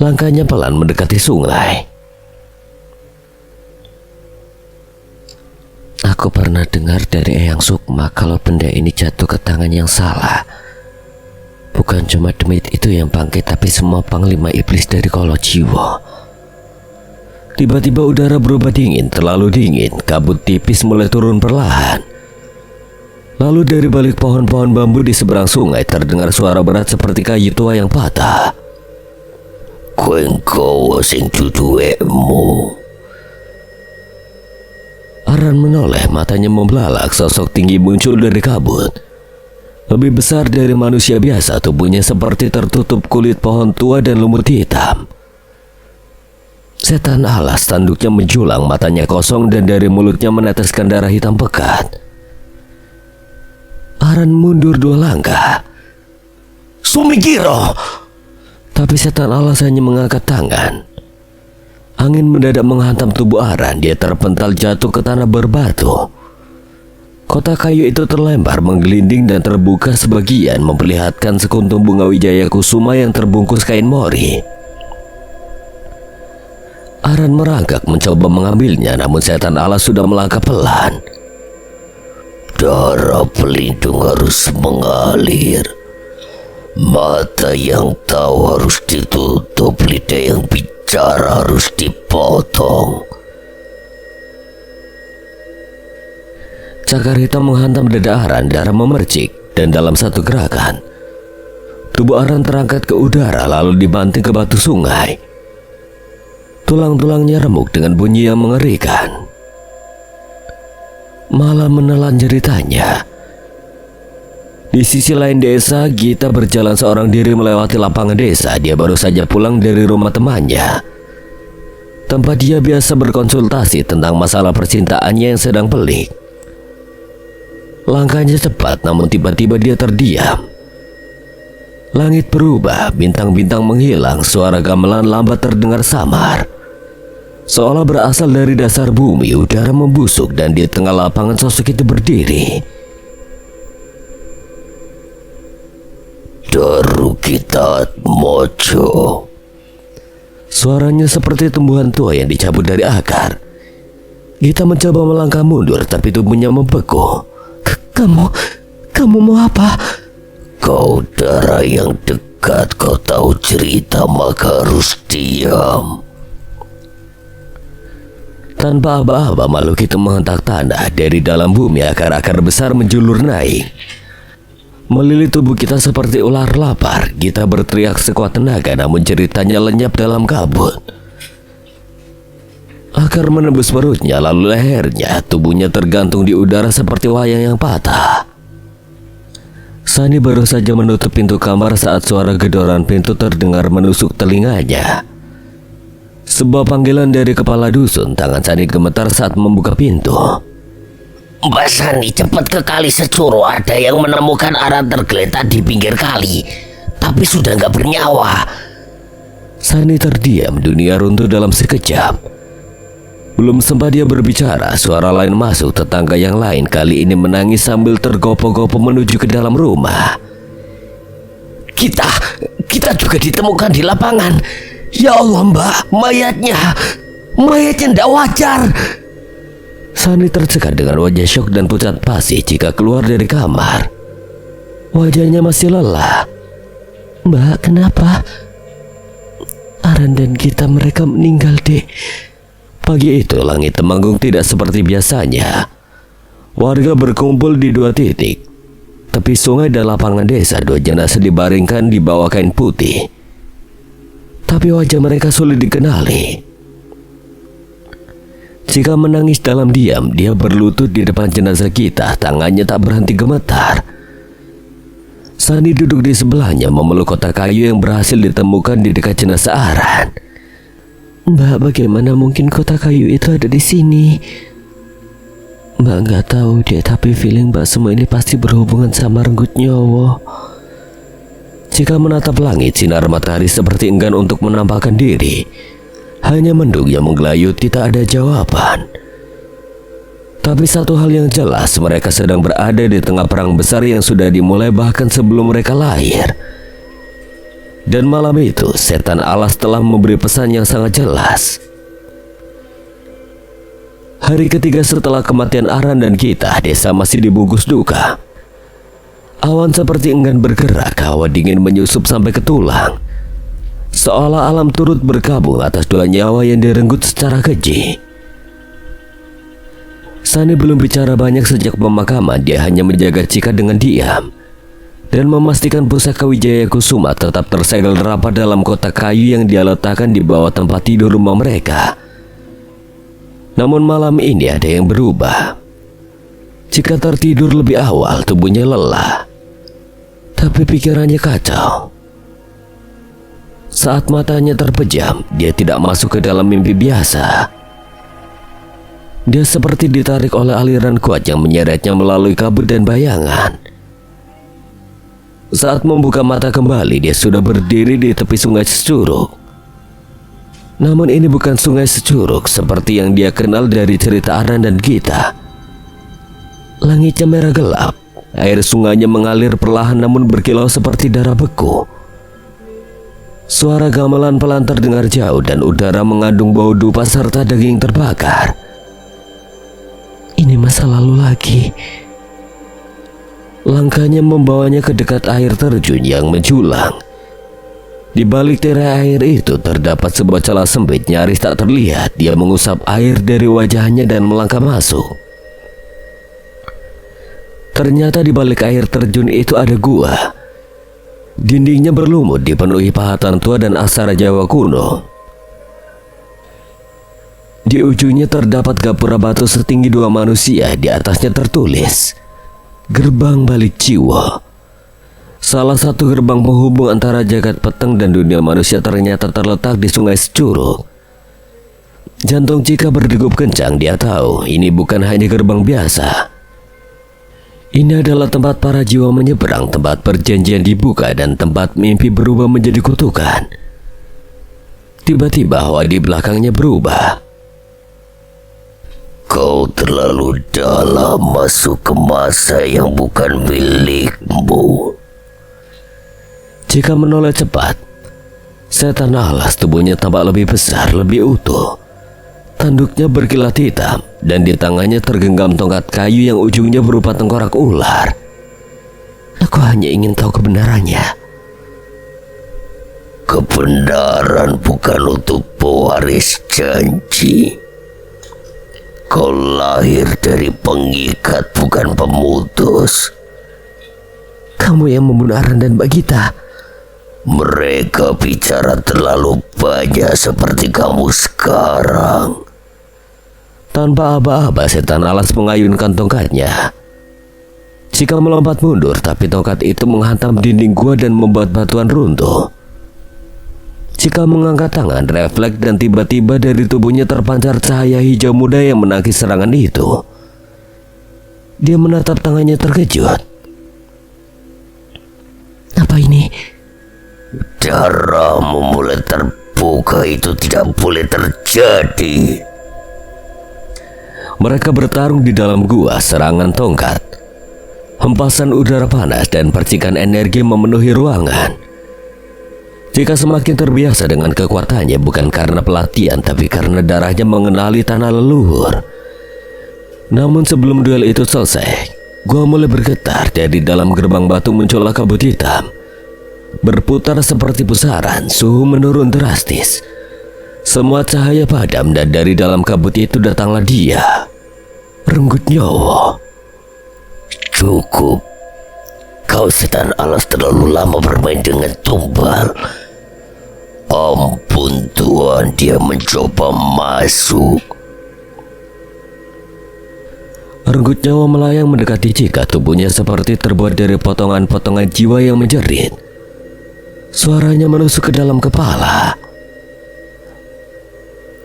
Langkahnya pelan mendekati sungai. Aku pernah dengar dari Eyang Sukma kalau benda ini jatuh ke tangan yang salah. Bukan cuma demit itu yang bangkit, tapi semua panglima iblis dari Kolo Jiwo. Tiba-tiba udara berubah dingin, terlalu dingin. Kabut tipis mulai turun perlahan. Lalu dari balik pohon-pohon bambu di seberang sungai terdengar suara berat seperti kayu tua yang patah. Kuengkowo sing duduekmu. Aran menoleh, matanya membelalak. Sosok tinggi muncul dari kabut. Lebih besar dari manusia biasa, tubuhnya seperti tertutup kulit pohon tua dan lumut hitam. Setan alas, tanduknya menjulang, matanya kosong dan dari mulutnya meneteskan darah hitam pekat. Aran mundur 2 langkah. Sumikiro. Tapi setan alas hanya mengangkat tangan. Angin mendadak menghantam tubuh Aran. Dia terpental jatuh ke tanah berbatu. Kotak kayu itu terlempar, menggelinding dan terbuka sebagian, memperlihatkan sekuntum bunga Wijaya Kusuma yang terbungkus kain mori. Aran merangkak mencoba mengambilnya, namun setan alas sudah melangkah pelan. Darah pelindung harus mengalir. Mata yang tahu harus ditutup, lidah yang bicara harus dipotong. Cakar hitam menghantam dada Aran, darah memercik, dan dalam satu gerakan, tubuh Aran terangkat ke udara lalu dibanting ke batu sungai. Tulang-tulangnya remuk dengan bunyi yang mengerikan. Malah menelan jeritanya. Di sisi lain desa, Gita berjalan seorang diri melewati lapangan desa. Dia baru saja pulang dari rumah temannya, tempat dia biasa berkonsultasi tentang masalah percintaannya yang sedang pelik. Langkahnya cepat, namun tiba-tiba dia terdiam. Langit berubah, bintang-bintang menghilang, suara gamelan lambat terdengar samar, seolah berasal dari dasar bumi. Udara membusuk dan di tengah lapangan sosok itu berdiri. Darukitat Mojo. Suaranya seperti tumbuhan tua yang dicabut dari akar. Gita mencoba melangkah mundur, tapi tubuhnya membeku. Kamu mau apa? Kau darah yang dekat, kau tahu cerita maka harus diam. Tanpa aba-aba, makhluk itu menghentak tanah. Dari dalam bumi, akar-akar besar menjulur naik, melilit tubuh kita seperti ular lapar. Kita berteriak sekuat tenaga, namun ceritanya lenyap dalam kabut. Akar menembus perutnya, lalu lehernya. Tubuhnya tergantung di udara seperti wayang yang patah. Sani baru saja menutup pintu kamar saat suara gedoran pintu terdengar menusuk telinganya. Sebuah panggilan dari kepala dusun. Tangan Sani gemetar saat membuka pintu. Mbak Sani, cepat ke kali Securo. Ada yang menemukan arah tergeletak di pinggir kali, tapi sudah nggak bernyawa. Sani terdiam, dunia runtuh dalam sekejap. Belum sempat dia berbicara, suara lain masuk. Tetangga yang lain kali ini menangis sambil tergopoh-gopoh menuju ke dalam rumah. Kita juga ditemukan di lapangan. Ya Allah Mbak, mayatnya ndak wajar. Sani tercekat dengan wajah syok dan pucat pasi jika keluar dari kamar. Wajahnya masih lelah. Mbak, kenapa? Aran dan Gita mereka meninggal, Dek. Pagi itu langit Temanggung tidak seperti biasanya. Warga berkumpul di dua titik, tepi sungai dan lapangan desa. Dua jenazah dibaringkan di bawah kain putih, tapi wajah mereka sulit dikenali. Jika menangis dalam diam, dia berlutut di depan jenazah Gita. Tangannya tak berhenti gemetar. Sani duduk di sebelahnya memeluk kotak kayu yang berhasil ditemukan di dekat jenazah Aran. Mbak, bagaimana mungkin kotak kayu itu ada di sini? Mbak nggak tahu deh, tapi feeling Mbak semua ini pasti berhubungan sama renggut nyawa. Jika menatap langit, sinar matahari seperti enggan untuk menampakkan diri. Hanya mendung yang menggelayuti, tak ada jawaban. Tapi satu hal yang jelas, mereka sedang berada di tengah perang besar yang sudah dimulai bahkan sebelum mereka lahir. Dan malam itu, setan alas telah memberi pesan yang sangat jelas. Hari ketiga setelah kematian Aran dan Gita, desa masih dibungkus duka. Awan seperti enggan bergerak, hawa dingin menyusup sampai ke tulang, seolah alam turut berkabung atas dua nyawa yang direnggut secara keji. Sani belum bicara banyak sejak pemakaman. Dia hanya menjaga Cika dengan diam dan memastikan pusaka Wijaya Kusuma tetap tersegel rapat dalam kotak kayu yang dia letakkan di bawah tempat tidur rumah mereka. Namun malam ini ada yang berubah. Cika tertidur lebih awal, tubuhnya lelah, tapi pikirannya kacau. Saat matanya terpejam, dia tidak masuk ke dalam mimpi biasa. Dia seperti ditarik oleh aliran kuat yang menyeretnya melalui kabut dan bayangan. Saat membuka mata kembali, dia sudah berdiri di tepi sungai Securuk. Namun ini bukan sungai Securuk seperti yang dia kenal dari cerita Aran dan Gita. Langitnya merah gelap, air sungainya mengalir perlahan namun berkilau seperti darah beku. Suara gamelan pelan terdengar jauh dan udara mengandung bau dupa serta daging terbakar. Ini masa lalu lagi. Langkahnya membawanya ke dekat air terjun yang menjulang. Di balik tirai air itu terdapat sebuah celah sempit nyaris tak terlihat. Dia mengusap air dari wajahnya dan melangkah masuk. Ternyata di balik air terjun itu ada gua. Dindingnya berlumut dipenuhi pahatan tua dan aksara Jawa kuno. Di ujungnya terdapat gapura batu setinggi dua manusia. Di atasnya tertulis, "Gerbang balik jiwa." Salah satu gerbang penghubung antara jagat peteng dan dunia manusia ternyata terletak di Sungai Securuk. Jantung Cika berdegup kencang. Dia tahu ini bukan hanya gerbang biasa. Ini adalah tempat para jiwa menyeberang, tempat perjanjian dibuka, dan tempat mimpi berubah menjadi kutukan. Tiba-tiba hawa di belakangnya berubah. Kau terlalu dalam masuk ke masa yang bukan milikmu. Jika menoleh cepat, setan alas tubuhnya tampak lebih besar, lebih utuh. Tanduknya berkilat hitam dan di tangannya tergenggam tongkat kayu yang ujungnya berupa tengkorak ular. Aku hanya ingin tahu kebenarannya. Kebenaran bukan untuk pewaris janji. Kau lahir dari pengikat, bukan pemutus. Kamu yang membunuh Aran dan Bagita. Mereka bicara terlalu banyak seperti kamu sekarang. Tanpa aba-aba, setan alas mengayunkan tongkatnya. Jika melompat mundur, tapi tongkat itu menghantam dinding gua dan membuat batuan runtuh. Jika mengangkat tangan, refleks dan tiba-tiba dari tubuhnya terpancar cahaya hijau muda yang menangkis serangan itu. Dia menatap tangannya terkejut. Apa ini? Darahmu mulai terbuka, itu tidak boleh terjadi. Mereka bertarung di dalam gua, serangan tongkat, hempasan udara panas dan percikan energi memenuhi ruangan. Jika semakin terbiasa dengan kekuatannya, bukan karena pelatihan tapi karena darahnya mengenali tanah leluhur. Namun sebelum duel itu selesai, gua mulai bergetar. Dari dalam gerbang batu muncullah kabut hitam, berputar seperti pusaran. Suhu menurun drastis. Semua cahaya padam dan dari dalam kabut itu datanglah dia, Renggut Nyawa. Cukup. Kau setan alas terlalu lama bermain dengan tumbal. Ampun Tuhan, dia mencoba masuk. Renggut Nyawa melayang mendekati Cika. Tubuhnya seperti terbuat dari potongan-potongan jiwa yang menjerit. Suaranya menusuk ke dalam kepala.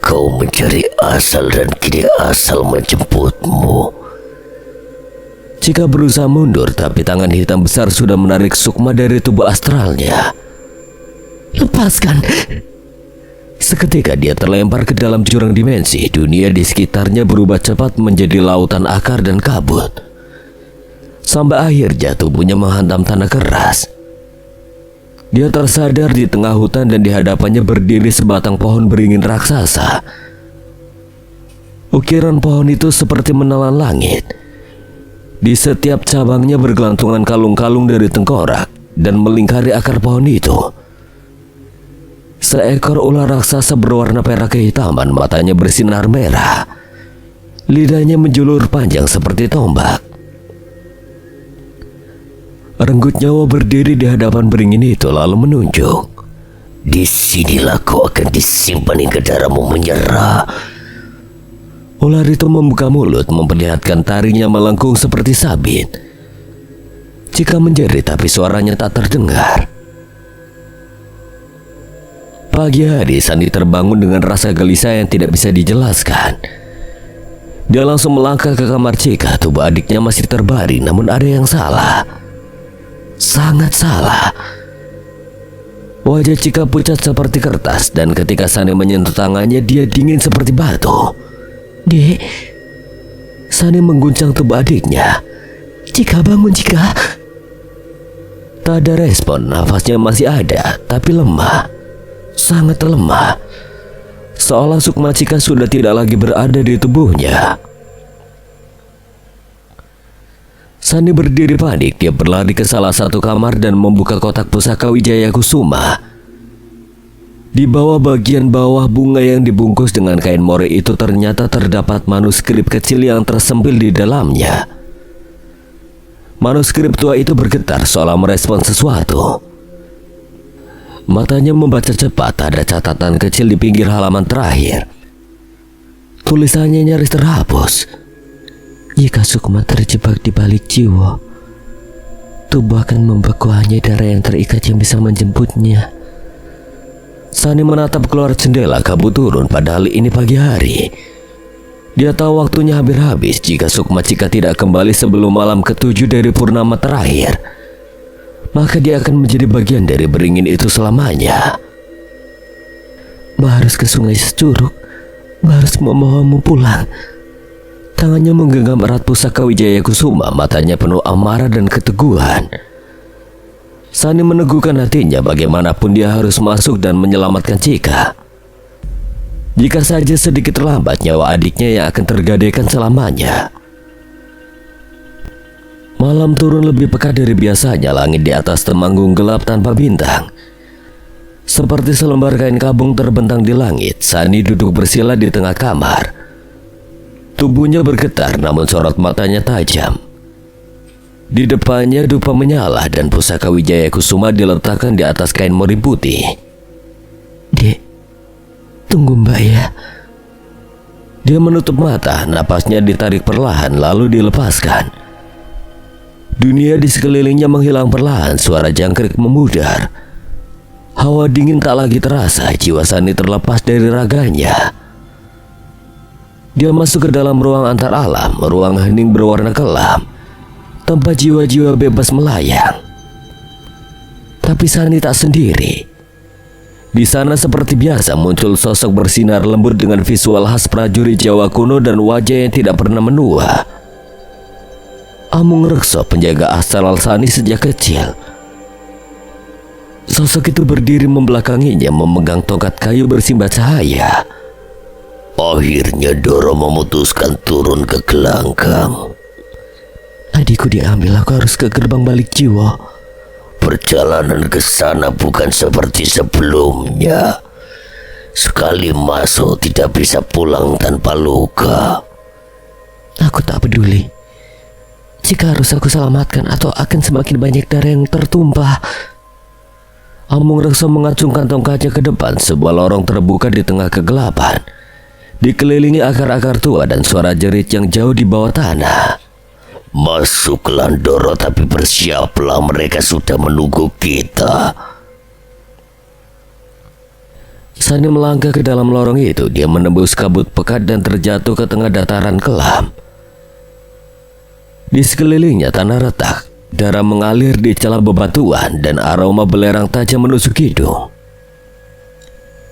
Kau mencari asal dan kini asal menjemputmu. Cika berusaha mundur, tapi tangan hitam besar sudah menarik sukma dari tubuh astralnya. Lepaskan! Seketika dia terlempar ke dalam jurang dimensi. Dunia di sekitarnya berubah cepat menjadi lautan akar dan kabut. Sampai akhirnya tubuhnya menghantam tanah keras. Dia tersadar di tengah hutan dan di hadapannya berdiri sebatang pohon beringin raksasa. Ukiran pohon itu seperti menelan langit. Di setiap cabangnya bergelantungan kalung-kalung dari tengkorak dan melingkari akar pohon itu. Seekor ular raksasa berwarna perak kehitaman, matanya bersinar merah. Lidahnya menjulur panjang seperti tombak. Renggut Nyawa berdiri di hadapan beringin itu lalu menunjuk. Disinilah kau akan disimpan hingga darahmu menyerah. Ular itu membuka mulut, memperlihatkan taringnya melengkung seperti sabit. Cika menjerit tapi suaranya tak terdengar. Pagi hari, Sandi terbangun dengan rasa gelisah yang tidak bisa dijelaskan. Dia langsung melangkah ke kamar Cika. Tubuh adiknya masih terbaring, namun ada yang salah. Sangat salah. Wajah Cika pucat seperti kertas dan ketika Sani menyentuh tangannya, dia dingin seperti batu. Dek, Sani mengguncang tubuh adiknya. Cika, bangun Cika. Tak ada respon, nafasnya masih ada, tapi lemah. Sangat lemah. Seolah sukma Cika sudah tidak lagi berada di tubuhnya. Sani berdiri panik. Dia berlari ke salah satu kamar dan membuka kotak pusaka Wijaya Kusuma. Di bawah bagian bawah bunga yang dibungkus dengan kain more itu ternyata terdapat manuskrip kecil yang tersempil di dalamnya. Manuskrip tua itu bergetar seolah merespon sesuatu. Matanya membaca cepat. Ada catatan kecil di pinggir halaman terakhir. Tulisannya nyaris terhapus. Jika sukma terjebak di balik jiwa, tubuh akan membeku, hanya darah yang terikat yang bisa menjemputnya. Sani menatap keluar jendela. Kabut turun, padahal ini pagi hari. Dia tahu waktunya hampir habis jika Sukma Cika tidak kembali sebelum malam ke-7 dari purnama terakhir. Maka dia akan menjadi bagian dari beringin itu selamanya. Mbak harus ke sungai Securuk. Mbak harus membawamu pulang. Tangannya menggenggam erat pusaka Wijaya Kusuma, matanya penuh amarah dan keteguhan. Sani meneguhkan hatinya, bagaimanapun dia harus masuk dan menyelamatkan Cika. Jika saja sedikit terlambat, nyawa adiknya yang akan tergadaikan selamanya. Malam turun lebih pekat dari biasanya. Langit di atas Temanggung gelap tanpa bintang, seperti selembar kain kabung terbentang di langit. Sani duduk bersila di tengah kamar. Tubuhnya bergetar, namun sorot matanya tajam. Di depannya dupa menyala dan pusaka Wijaya Kusuma diletakkan di atas kain mori putih. Dek, tunggu Mbak ya. Dia menutup mata, napasnya ditarik perlahan lalu dilepaskan. Dunia di sekelilingnya menghilang perlahan, suara jangkrik memudar. Hawa dingin tak lagi terasa, jiwa Sani terlepas dari raganya. Dia masuk ke dalam ruang antar alam, ruang hening berwarna kelam, tempat jiwa-jiwa bebas melayang. Tapi Sani tak sendiri. Di sana seperti biasa muncul sosok bersinar lembut dengan visual khas prajurit Jawa kuno dan wajah yang tidak pernah menua. Amung Rekso, penjaga astral Sani sejak kecil. Sosok itu berdiri membelakanginya, memegang tongkat kayu bersimbah cahaya. Akhirnya Doro memutuskan turun ke gelanggang. Adikku diambil, aku harus ke gerbang balik jiwa. Perjalanan ke sana bukan seperti sebelumnya. Sekali masuk tidak bisa pulang tanpa luka. Aku tak peduli. Jika harus aku selamatkan atau akan semakin banyak darah yang tertumpah. Amung Rekso mengacungkan tongkatnya ke depan. Sebuah lorong terbuka di tengah kegelapan, dikelilingi akar-akar tua dan suara jerit yang jauh di bawah tanah. Masuklah Doro, tapi bersiaplah, mereka sudah menunggu kita. Sani melangkah ke dalam lorong itu. Dia menembus kabut pekat dan terjatuh ke tengah dataran kelam. Di sekelilingnya tanah retak, darah mengalir di celah bebatuan dan aroma belerang tajam menusuk hidung.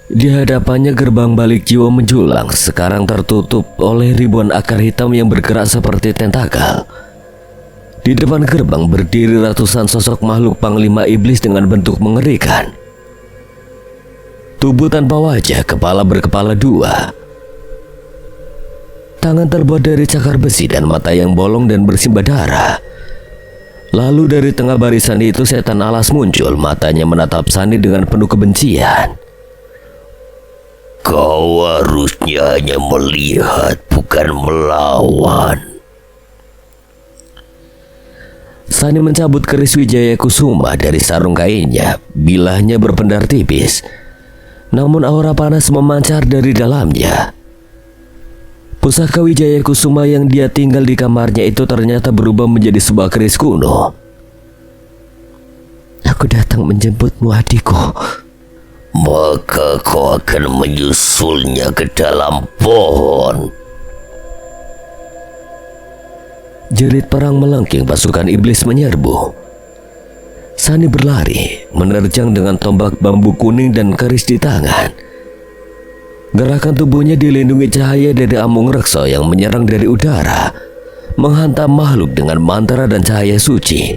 Di hadapannya gerbang balik jiwa menjulang, sekarang tertutup oleh ribuan akar hitam yang bergerak seperti tentakel. Di depan gerbang berdiri ratusan sosok makhluk panglima iblis dengan bentuk mengerikan. Tubuh tanpa wajah, kepala berkepala dua. Tangan terbuat dari cakar besi dan mata yang bolong dan bersimbah darah. Lalu dari tengah barisan itu setan alas muncul, matanya menatap Sani dengan penuh kebencian. Kau harusnya hanya melihat, bukan melawan. Sani mencabut keris Wijaya Kusuma dari sarung kainnya. Bilahnya berpendar tipis, namun aura panas memancar dari dalamnya. Pusaka Wijaya Kusuma yang dia tinggal di kamarnya itu ternyata berubah menjadi sebuah keris kuno. Aku datang menjemputmu, adikku. Maka kau akan menyusulnya ke dalam pohon. Jerit perang melengking, pasukan iblis menyerbu. Sani berlari, menerjang dengan tombak bambu kuning dan keris di tangan. Gerakan tubuhnya dilindungi cahaya dari Amung Rekso yang menyerang dari udara, menghantam makhluk dengan mantra dan cahaya suci.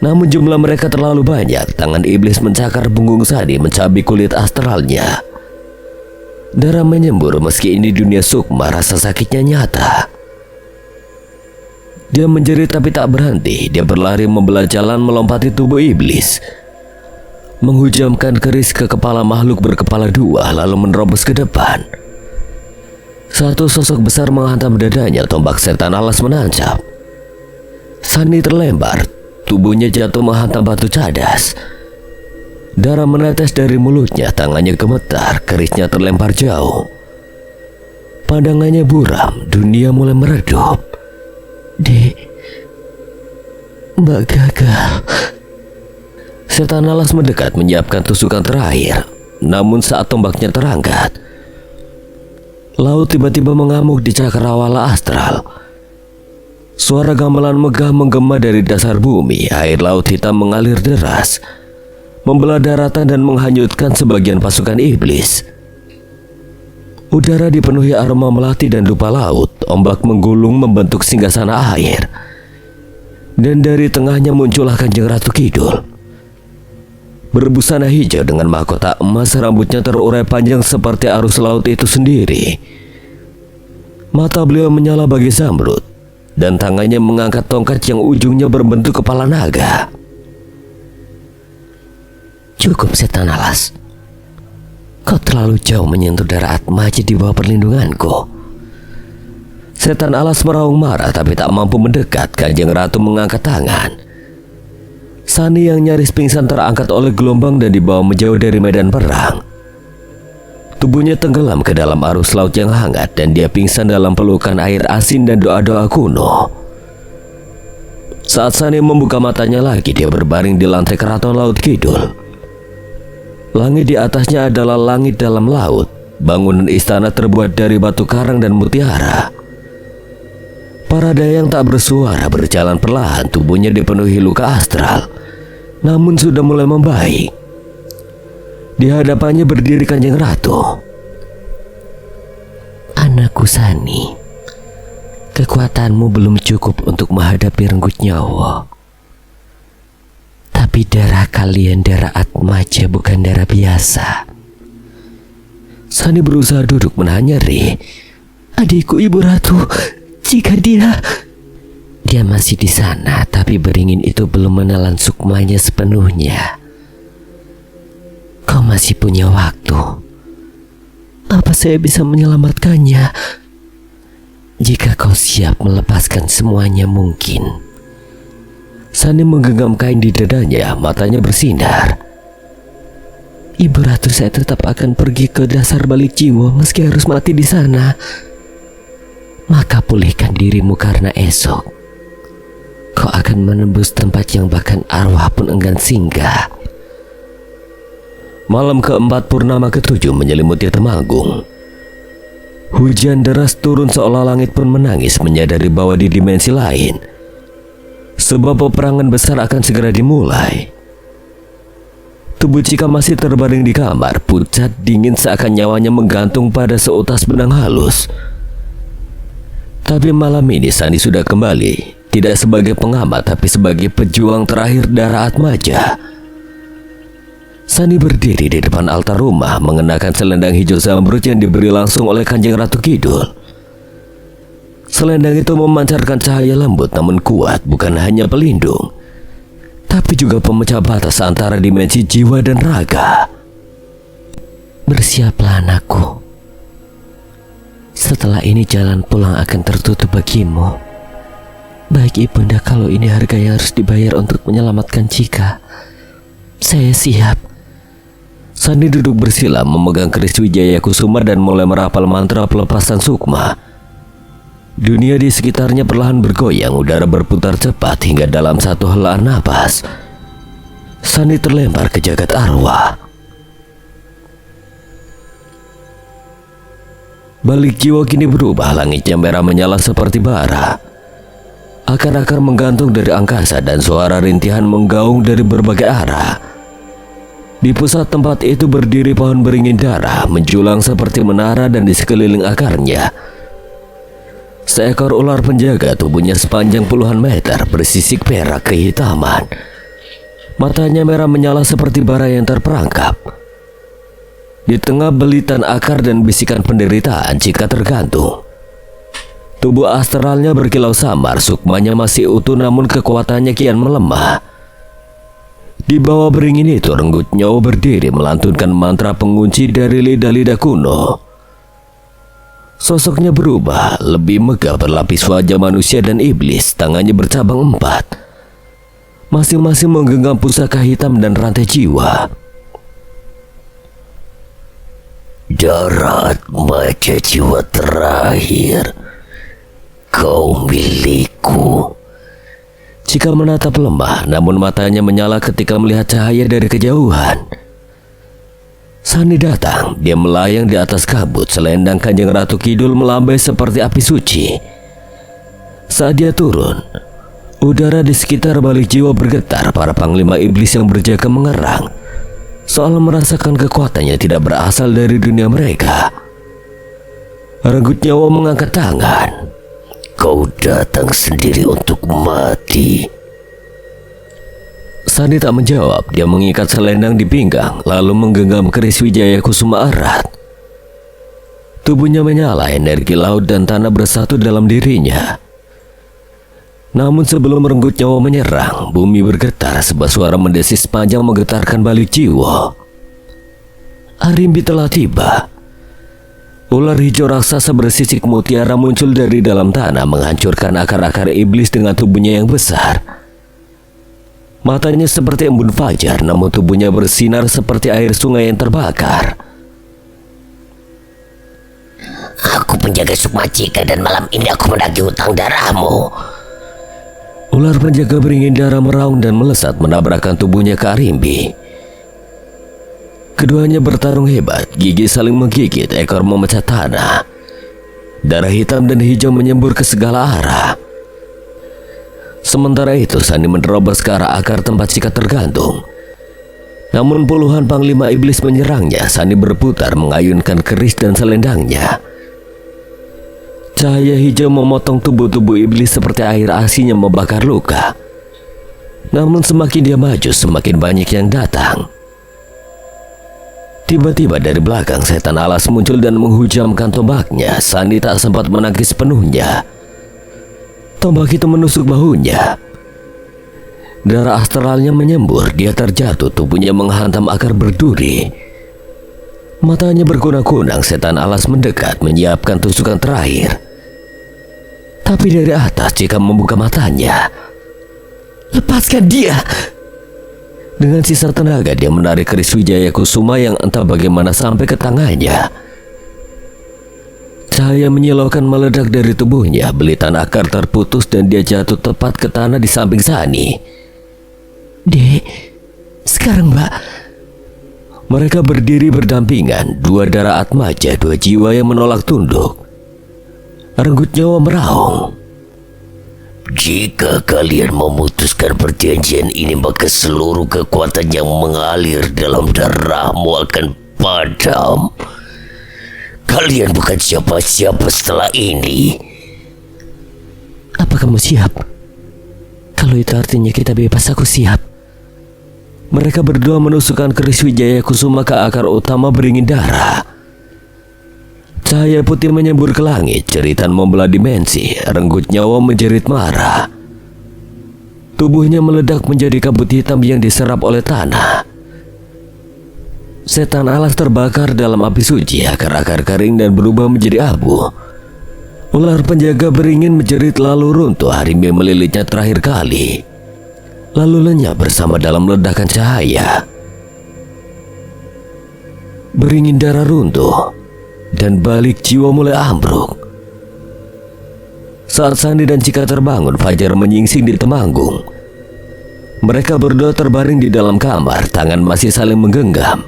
Namun jumlah mereka terlalu banyak. Tangan iblis mencakar punggung Sani, mencabik kulit astralnya. Darah menyembur, meski ini dunia sukma, rasa sakitnya nyata. Dia menjerit tapi tak berhenti. Dia berlari membelah jalan melompati tubuh iblis, menghujamkan keris ke kepala makhluk berkepala dua, lalu menerobos ke depan. Satu sosok besar menghantam dadanya, tombak setan alas menancap. Sani terlempar, tubuhnya jatuh menghantam batu cadas. Darah menetes dari mulutnya, tangannya gemetar, kerisnya terlempar jauh. Pandangannya buram, dunia mulai meredup. Mbak gagal. Setan alas mendekat menyiapkan tusukan terakhir. Namun saat tombaknya terangkat, laut tiba-tiba mengamuk di cakrawala astral. Suara gamelan megah menggema dari dasar bumi. Air laut hitam mengalir deras, membelah daratan dan menghanyutkan sebagian pasukan iblis. Udara dipenuhi aroma melati dan dupa laut. Ombak menggulung membentuk singgasana air, dan dari tengahnya muncullah Kanjeng Ratu Kidul. Berbusana hijau dengan mahkota emas, rambutnya terurai panjang seperti arus laut itu sendiri. Mata beliau menyala bagi zamrud, dan tangannya mengangkat tongkat yang ujungnya berbentuk kepala naga. Cukup setan alas. Kau terlalu jauh menyentuh darah Atmaja di bawah perlindunganku. Setan alas meraung marah tapi tak mampu mendekat. Kanjeng Ratu mengangkat tangan. Sani yang nyaris pingsan terangkat oleh gelombang dan dibawa menjauh dari medan perang. Tubuhnya tenggelam ke dalam arus laut yang hangat dan dia pingsan dalam pelukan air asin dan doa-doa kuno. Saat Sani membuka matanya lagi, dia berbaring di lantai keraton Laut Kidul. Langit di atasnya adalah langit dalam laut. Bangunan istana terbuat dari batu karang dan mutiara. Para dayang tak bersuara berjalan perlahan. Tubuhnya dipenuhi luka astral, namun sudah mulai membaik. Di hadapannya berdiri Kanjeng Ratu. Anakku Sani, kekuatanmu belum cukup untuk menghadapi Renggut Nyawa. Tapi darah kalian darah Atmaja, bukan darah biasa. Sani berusaha duduk menahan nyeri. Adikku Ibu Ratu, jika dia masih di sana, tapi beringin itu belum menelan sukmanya sepenuhnya. Kau masih punya waktu. Apa saya bisa menyelamatkannya? Jika kau siap melepaskan semuanya mungkin. Sani menggenggam kain di dadanya, matanya bersinar. Ibu Ratu, saya tetap akan pergi ke dasar balik jiwa meski harus mati di sana. Maka pulihkan dirimu karena esok kau akan menembus tempat yang bahkan arwah pun enggan singgah. Malam keempat purnama ketujuh menyelimuti Temanggung. Hujan deras turun seolah langit pun menangis, menyadari bahwa di dimensi lain sebuah peperangan besar akan segera dimulai. Tubuh Cika masih terbaring di kamar, pucat dingin seakan nyawanya menggantung pada seutas benang halus. Tapi malam ini Sani sudah kembali, tidak sebagai pengamat tapi sebagai pejuang terakhir darah Atmaja. Sani berdiri di depan altar rumah mengenakan selendang hijau zamrud yang diberi langsung oleh Kanjeng Ratu Kidul. Selendang itu memancarkan cahaya lembut namun kuat, bukan hanya pelindung, tapi juga pemecah batas antara dimensi jiwa dan raga. Bersiaplah anakku. Setelah ini jalan pulang akan tertutup bagimu. Baik ibunda, kalau ini harga yang harus dibayar untuk menyelamatkan Cika, saya siap. Sani duduk bersila memegang keris Wijaya Kusuma dan mulai merapal mantra pelepasan sukma. Dunia di sekitarnya perlahan bergoyang, udara berputar cepat hingga dalam satu helaan napas Sani terlempar ke jagat arwah. Balik jiwa kini berubah, langitnya merah menyala seperti bara. Akar-akar menggantung dari angkasa dan suara rintihan menggaung dari berbagai arah. Di pusat tempat itu berdiri pohon beringin darah, menjulang seperti menara dan di sekeliling akarnya seekor ular penjaga, tubuhnya sepanjang puluhan meter, bersisik perak kehitaman. Matanya merah menyala seperti bara yang terperangkap. Di tengah belitan akar dan bisikan penderitaan, Cika tergantung. Tubuh astralnya berkilau samar, sukmanya masih utuh namun kekuatannya kian melemah. Di bawah beringin itu Renggut Nyawa berdiri melantunkan mantra pengunci dari lidah-lidah kuno. Sosoknya berubah, lebih megah berlapis wajah manusia dan iblis, tangannya bercabang 4. Masing-masing menggenggam pusaka hitam dan rantai jiwa. Darah Atmaja jiwa terakhir, kau milikku. Cika menatap lemah, namun matanya menyala ketika melihat cahaya dari kejauhan. Sani datang, dia melayang di atas kabut, selendang Kanjeng Ratu Kidul melambai seperti api suci. Saat dia turun, udara di sekitar balik jiwa bergetar. Para panglima iblis yang berjaga mengerang, soal merasakan kekuatannya tidak berasal dari dunia mereka. Renggut Nyawa mengangkat tangan. Kau datang sendiri untuk mati. Sani tak menjawab. Dia mengikat selendang di pinggang, lalu menggenggam keris Wijaya Kusuma erat. Tubuhnya menyala, energi laut dan tanah bersatu dalam dirinya. Namun sebelum Renggut Nyawa menyerang, bumi bergetar. Sebuah suara mendesis panjang menggetarkan balik jiwa. Arimbi telah tiba. Ular hijau raksasa bersisik mutiara muncul dari dalam tanah, menghancurkan akar-akar iblis dengan tubuhnya yang besar. Matanya seperti embun fajar, namun tubuhnya bersinar seperti air sungai yang terbakar. Aku penjaga Sukma Cika dan malam ini aku menagih hutang darahmu. Ular penjaga beringin darah meraung dan melesat menabrakkan tubuhnya ke Arimbi. Keduanya bertarung hebat, gigi saling menggigit, ekor memecah tanah. Darah hitam dan hijau menyembur ke segala arah. Sementara itu Sani menerobos ke arah akar tempat Cika tergantung. Namun puluhan panglima iblis menyerangnya. Sani berputar mengayunkan keris dan selendangnya. Cahaya hijau memotong tubuh-tubuh iblis seperti air asin yang membakar luka. Namun semakin dia maju, semakin banyak yang datang. Tiba-tiba dari belakang setan alas muncul dan menghujamkan tombaknya. Sani tak sempat menangkis sepenuhnya. Tombak itu menusuk bahunya. Darah astralnya menyembur. Dia terjatuh, tubuhnya menghantam akar berduri. Matanya berkunang-kunang. Setan alas mendekat, menyiapkan tusukan terakhir. Tapi dari atas Cika membuka matanya. Lepaskan dia! Dengan sisa tenaga dia menarik keris Wijaya Kusuma yang entah bagaimana sampai ke tangannya. Cahaya menyilaukan meledak dari tubuhnya. Belitan akar terputus dan dia jatuh tepat ke tanah di samping Sani. Dek, sekarang Mbak. Mereka berdiri berdampingan, dua darah atmaja, dua jiwa yang menolak tunduk. Renggut Nyawa meraung. Jika kalian memutuskan perjanjian ini, maka seluruh kekuatan yang mengalir dalam darahmu akan padam. Kalian bukan siapa-siapa setelah ini. Apa kamu siap? Kalau itu artinya kita bebas, aku siap. Mereka berdua menusukkan keris Wijaya Kusuma ke akar utama beringin darah. Cahaya putih menyembur ke langit, jeritan membelah dimensi. Renggut Nyawa menjerit marah. Tubuhnya meledak menjadi kabut hitam yang diserap oleh tanah. Setan alas terbakar dalam api suci, akar-akar kering dan berubah menjadi abu. Ular penjaga beringin menjerit lalu runtuh. Arimbi melilitnya terakhir kali, lalu lenyap bersama dalam ledakan cahaya. Beringin darah runtuh dan balik jiwa mulai ambruk. Saat Sani dan Cika terbangun, fajar menyingsing di Temanggung. Mereka berdua terbaring di dalam kamar, tangan masih saling menggenggam.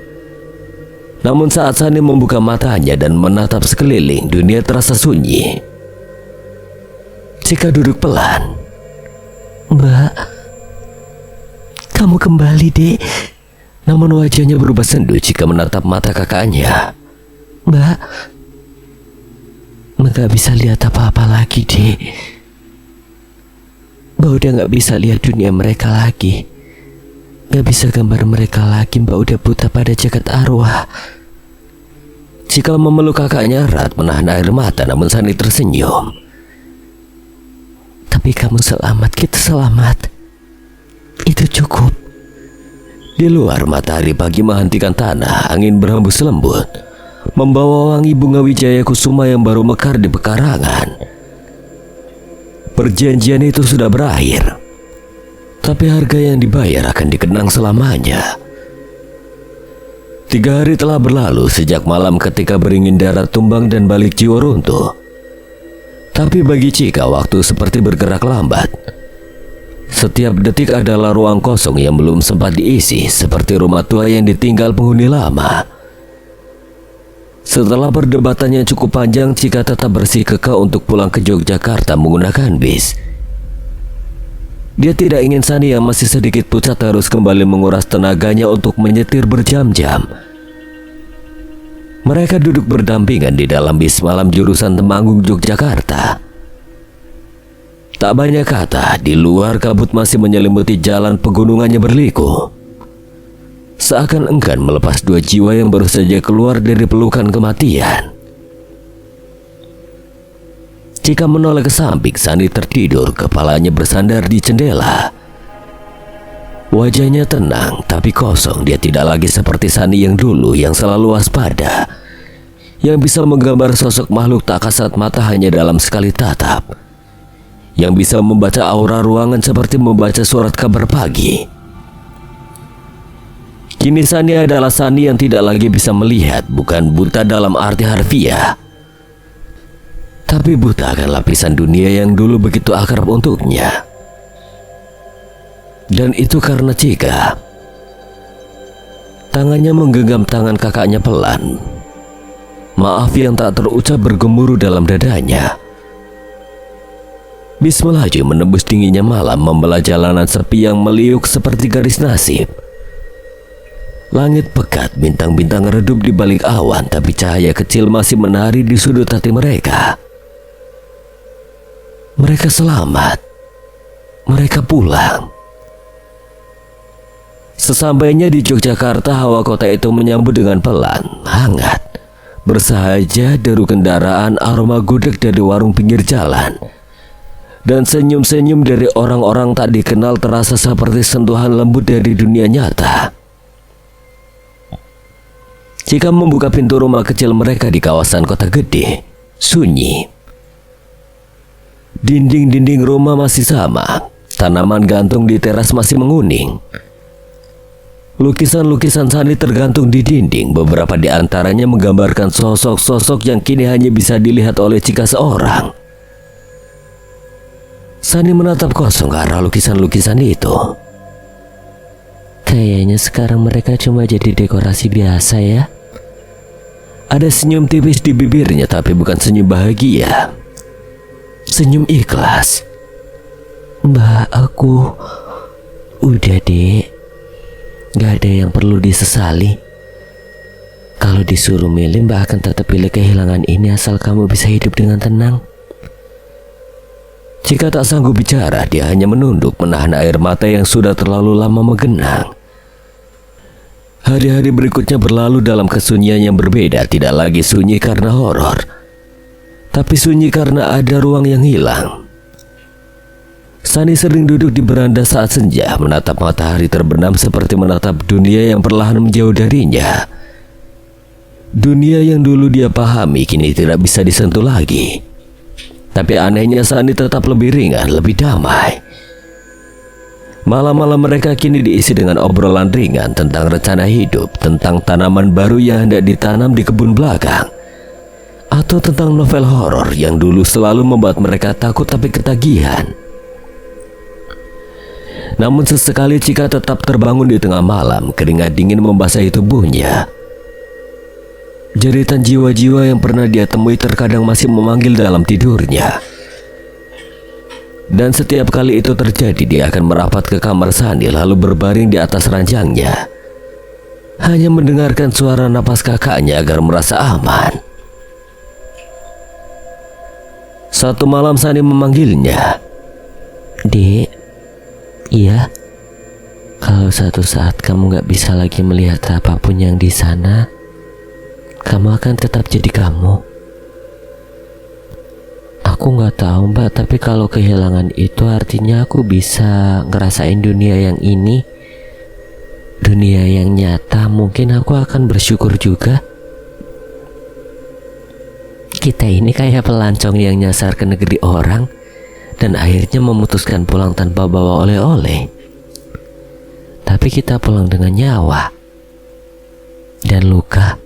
Namun saat Sani membuka matanya dan menatap sekeliling, dunia terasa sunyi. Cika duduk pelan. Mbak, kamu kembali, Dek. Namun wajahnya berubah sendu jika menatap mata kakaknya. Mbak gak bisa lihat apa-apa lagi, Dek. Mbak udah gak bisa lihat dunia mereka lagi. Gak bisa gambar mereka lagi. Mbak udah buta pada jagat arwah. Cika memeluk kakaknya erat, menahan air mata, namun Sani tersenyum. Tapi kamu selamat, kita selamat. Itu cukup. Di luar, matahari pagi menghentikan tanah. Angin berhembus lembut, membawa wangi bunga Wijaya Kusuma yang baru mekar di pekarangan. Perjanjian itu sudah berakhir, tapi harga yang dibayar akan dikenang selamanya. 3 hari telah berlalu sejak malam ketika beringin darah tumbang dan balik jiwa runtuh. Tapi bagi Cika waktu seperti bergerak lambat. Setiap detik adalah ruang kosong yang belum sempat diisi, seperti rumah tua yang ditinggal penghuni lama. Setelah perdebatannya cukup panjang, Cika tetap bersikukuh untuk pulang ke Yogyakarta menggunakan bis. Dia tidak ingin Sani yang masih sedikit pucat harus kembali menguras tenaganya untuk menyetir berjam-jam. Mereka duduk berdampingan di dalam bis malam jurusan Temanggung, Yogyakarta. Tak banyak kata, di luar kabut masih menyelimuti jalan pegunungannya berliku. Seakan enggan melepas dua jiwa yang baru saja keluar dari pelukan kematian. Cika menoleh ke samping, Sani tertidur, kepalanya bersandar di jendela. Wajahnya tenang tapi kosong. Dia tidak lagi seperti Sani yang dulu, yang selalu waspada, yang bisa menggambar sosok makhluk tak kasat mata hanya dalam sekali tatap, yang bisa membaca aura ruangan seperti membaca surat kabar pagi. Kini Sani adalah Sani yang tidak lagi bisa melihat, bukan buta dalam arti harfiah, tapi buta akan lapisan dunia yang dulu begitu akrab untuknya. Dan itu karena Cika. Tangannya menggenggam tangan kakaknya pelan. Maaf yang tak terucap bergemuruh dalam dadanya. Bis melaju menembus dinginnya malam, membelah jalanan sepi yang meliuk seperti garis nasib. Langit pekat, bintang-bintang redup di balik awan, tapi cahaya kecil masih menari di sudut hati mereka. Mereka selamat. Mereka pulang. Sesampainya di Yogyakarta, hawa kota itu menyambut dengan pelan, hangat. Bersahaja deru kendaraan, aroma gudeg dari warung pinggir jalan, dan senyum-senyum dari orang-orang tak dikenal terasa seperti sentuhan lembut dari dunia nyata. Cika membuka pintu rumah kecil mereka di kawasan kota gede, sunyi. Dinding-dinding rumah masih sama, tanaman gantung di teras masih menguning. Lukisan-lukisan Sani tergantung di dinding, beberapa di antaranya menggambarkan sosok-sosok yang kini hanya bisa dilihat oleh Cika seorang. Sani menatap kosong ke arah lukisan-lukisan itu. Kayaknya sekarang mereka cuma jadi dekorasi biasa ya. Ada senyum tipis di bibirnya, tapi bukan senyum bahagia. Senyum ikhlas. Mbak, aku udah dek. Gak ada yang perlu disesali. Kalau disuruh milih, Mbak akan tetap pilih kehilangan ini asal kamu bisa hidup dengan tenang. Cika tak sanggup bicara, dia hanya menunduk menahan air mata yang sudah terlalu lama menggenang. Hari-hari berikutnya berlalu dalam kesunyian yang berbeda, tidak lagi sunyi karena horor, tapi sunyi karena ada ruang yang hilang. Sani sering duduk di beranda saat senja, menatap matahari terbenam seperti menatap dunia yang perlahan menjauh darinya. Dunia yang dulu dia pahami kini tidak bisa disentuh lagi. Tapi anehnya Sani tetap lebih ringan, lebih damai. Malam-malam mereka kini diisi dengan obrolan ringan tentang rencana hidup, tentang tanaman baru yang hendak ditanam di kebun belakang, atau tentang novel horor yang dulu selalu membuat mereka takut tapi ketagihan. Namun sesekali Cika tetap terbangun di tengah malam, keringat dingin membasahi tubuhnya. Jeritan jiwa-jiwa yang pernah dia temui terkadang masih memanggil dalam tidurnya. Dan setiap kali itu terjadi, dia akan merapat ke kamar Sani lalu berbaring di atas ranjangnya, hanya mendengarkan suara napas kakaknya agar merasa aman. Satu malam Sani memanggilnya. Dek, iya, kalau suatu saat kamu gak bisa lagi melihat apapun yang di sana, kamu akan tetap jadi kamu. Aku gak tahu Mbak, tapi kalau kehilangan itu artinya aku bisa ngerasain dunia yang ini, dunia yang nyata. Mungkin aku akan bersyukur juga. Kita ini kayak pelancong yang nyasar ke negeri orang dan akhirnya memutuskan pulang tanpa bawa oleh-oleh. Tapi kita pulang dengan nyawa dan luka.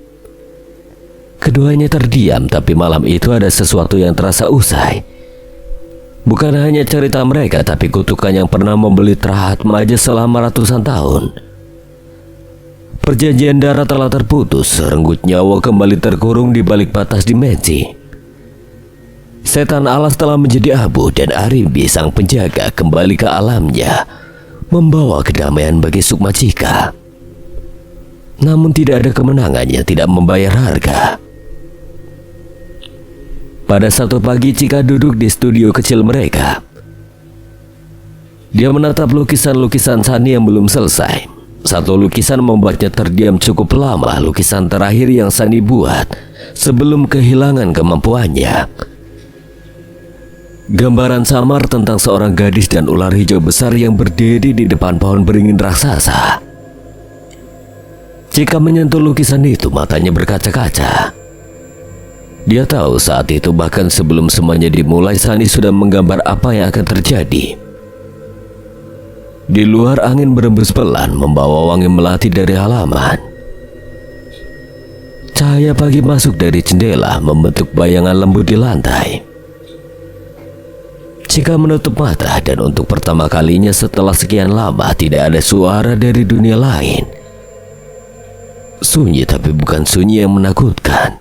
Keduanya terdiam, tapi malam itu ada sesuatu yang terasa usai. Bukan hanya cerita mereka, tapi kutukan yang pernah membelit Rahat Maja selama ratusan tahun. Perjanjian darah telah terputus, renggut nyawa kembali terkurung di balik batas dimensi. Setan alas telah menjadi abu dan Arimbi sang penjaga kembali ke alamnya, membawa kedamaian bagi Sukma Cika. Namun tidak ada kemenangan yang tidak membayar harga. Pada satu pagi Cika duduk di studio kecil mereka. Dia menatap lukisan-lukisan Sani yang belum selesai. Satu lukisan membuatnya terdiam cukup lama, lukisan terakhir yang Sani buat sebelum kehilangan kemampuannya. Gambaran samar tentang seorang gadis dan ular hijau besar yang berdiri di depan pohon beringin raksasa. Cika menyentuh lukisan itu, matanya berkaca-kaca. Dia tahu saat itu, bahkan sebelum semuanya dimulai, Sani sudah menggambar apa yang akan terjadi. Di luar angin berembus pelan membawa wangi melati dari halaman. Cahaya pagi masuk dari jendela membentuk bayangan lembut di lantai. Cika menutup mata dan untuk pertama kalinya setelah sekian lama tidak ada suara dari dunia lain. Sunyi, tapi bukan sunyi yang menakutkan.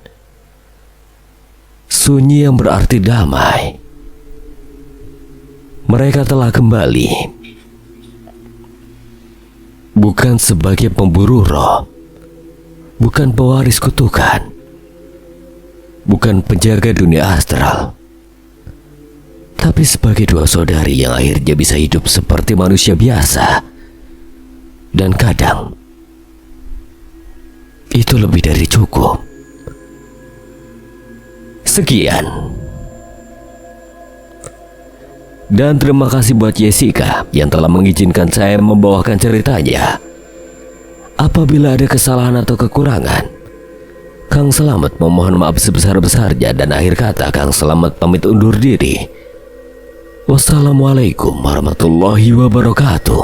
Sunyi yang berarti damai. Mereka telah kembali. Bukan sebagai pemburu roh, bukan pewaris kutukan, bukan penjaga dunia astral, tapi sebagai dua saudari yang akhirnya bisa hidup seperti manusia biasa. Dan kadang itu lebih dari cukup. Sekian. Dan terima kasih buat Jessica yang telah mengizinkan saya membawakan ceritanya. Apabila ada kesalahan atau kekurangan, Kang Selamat memohon maaf sebesar-besarnya, dan akhir kata Kang Selamat pamit undur diri. Wassalamualaikum warahmatullahi wabarakatuh.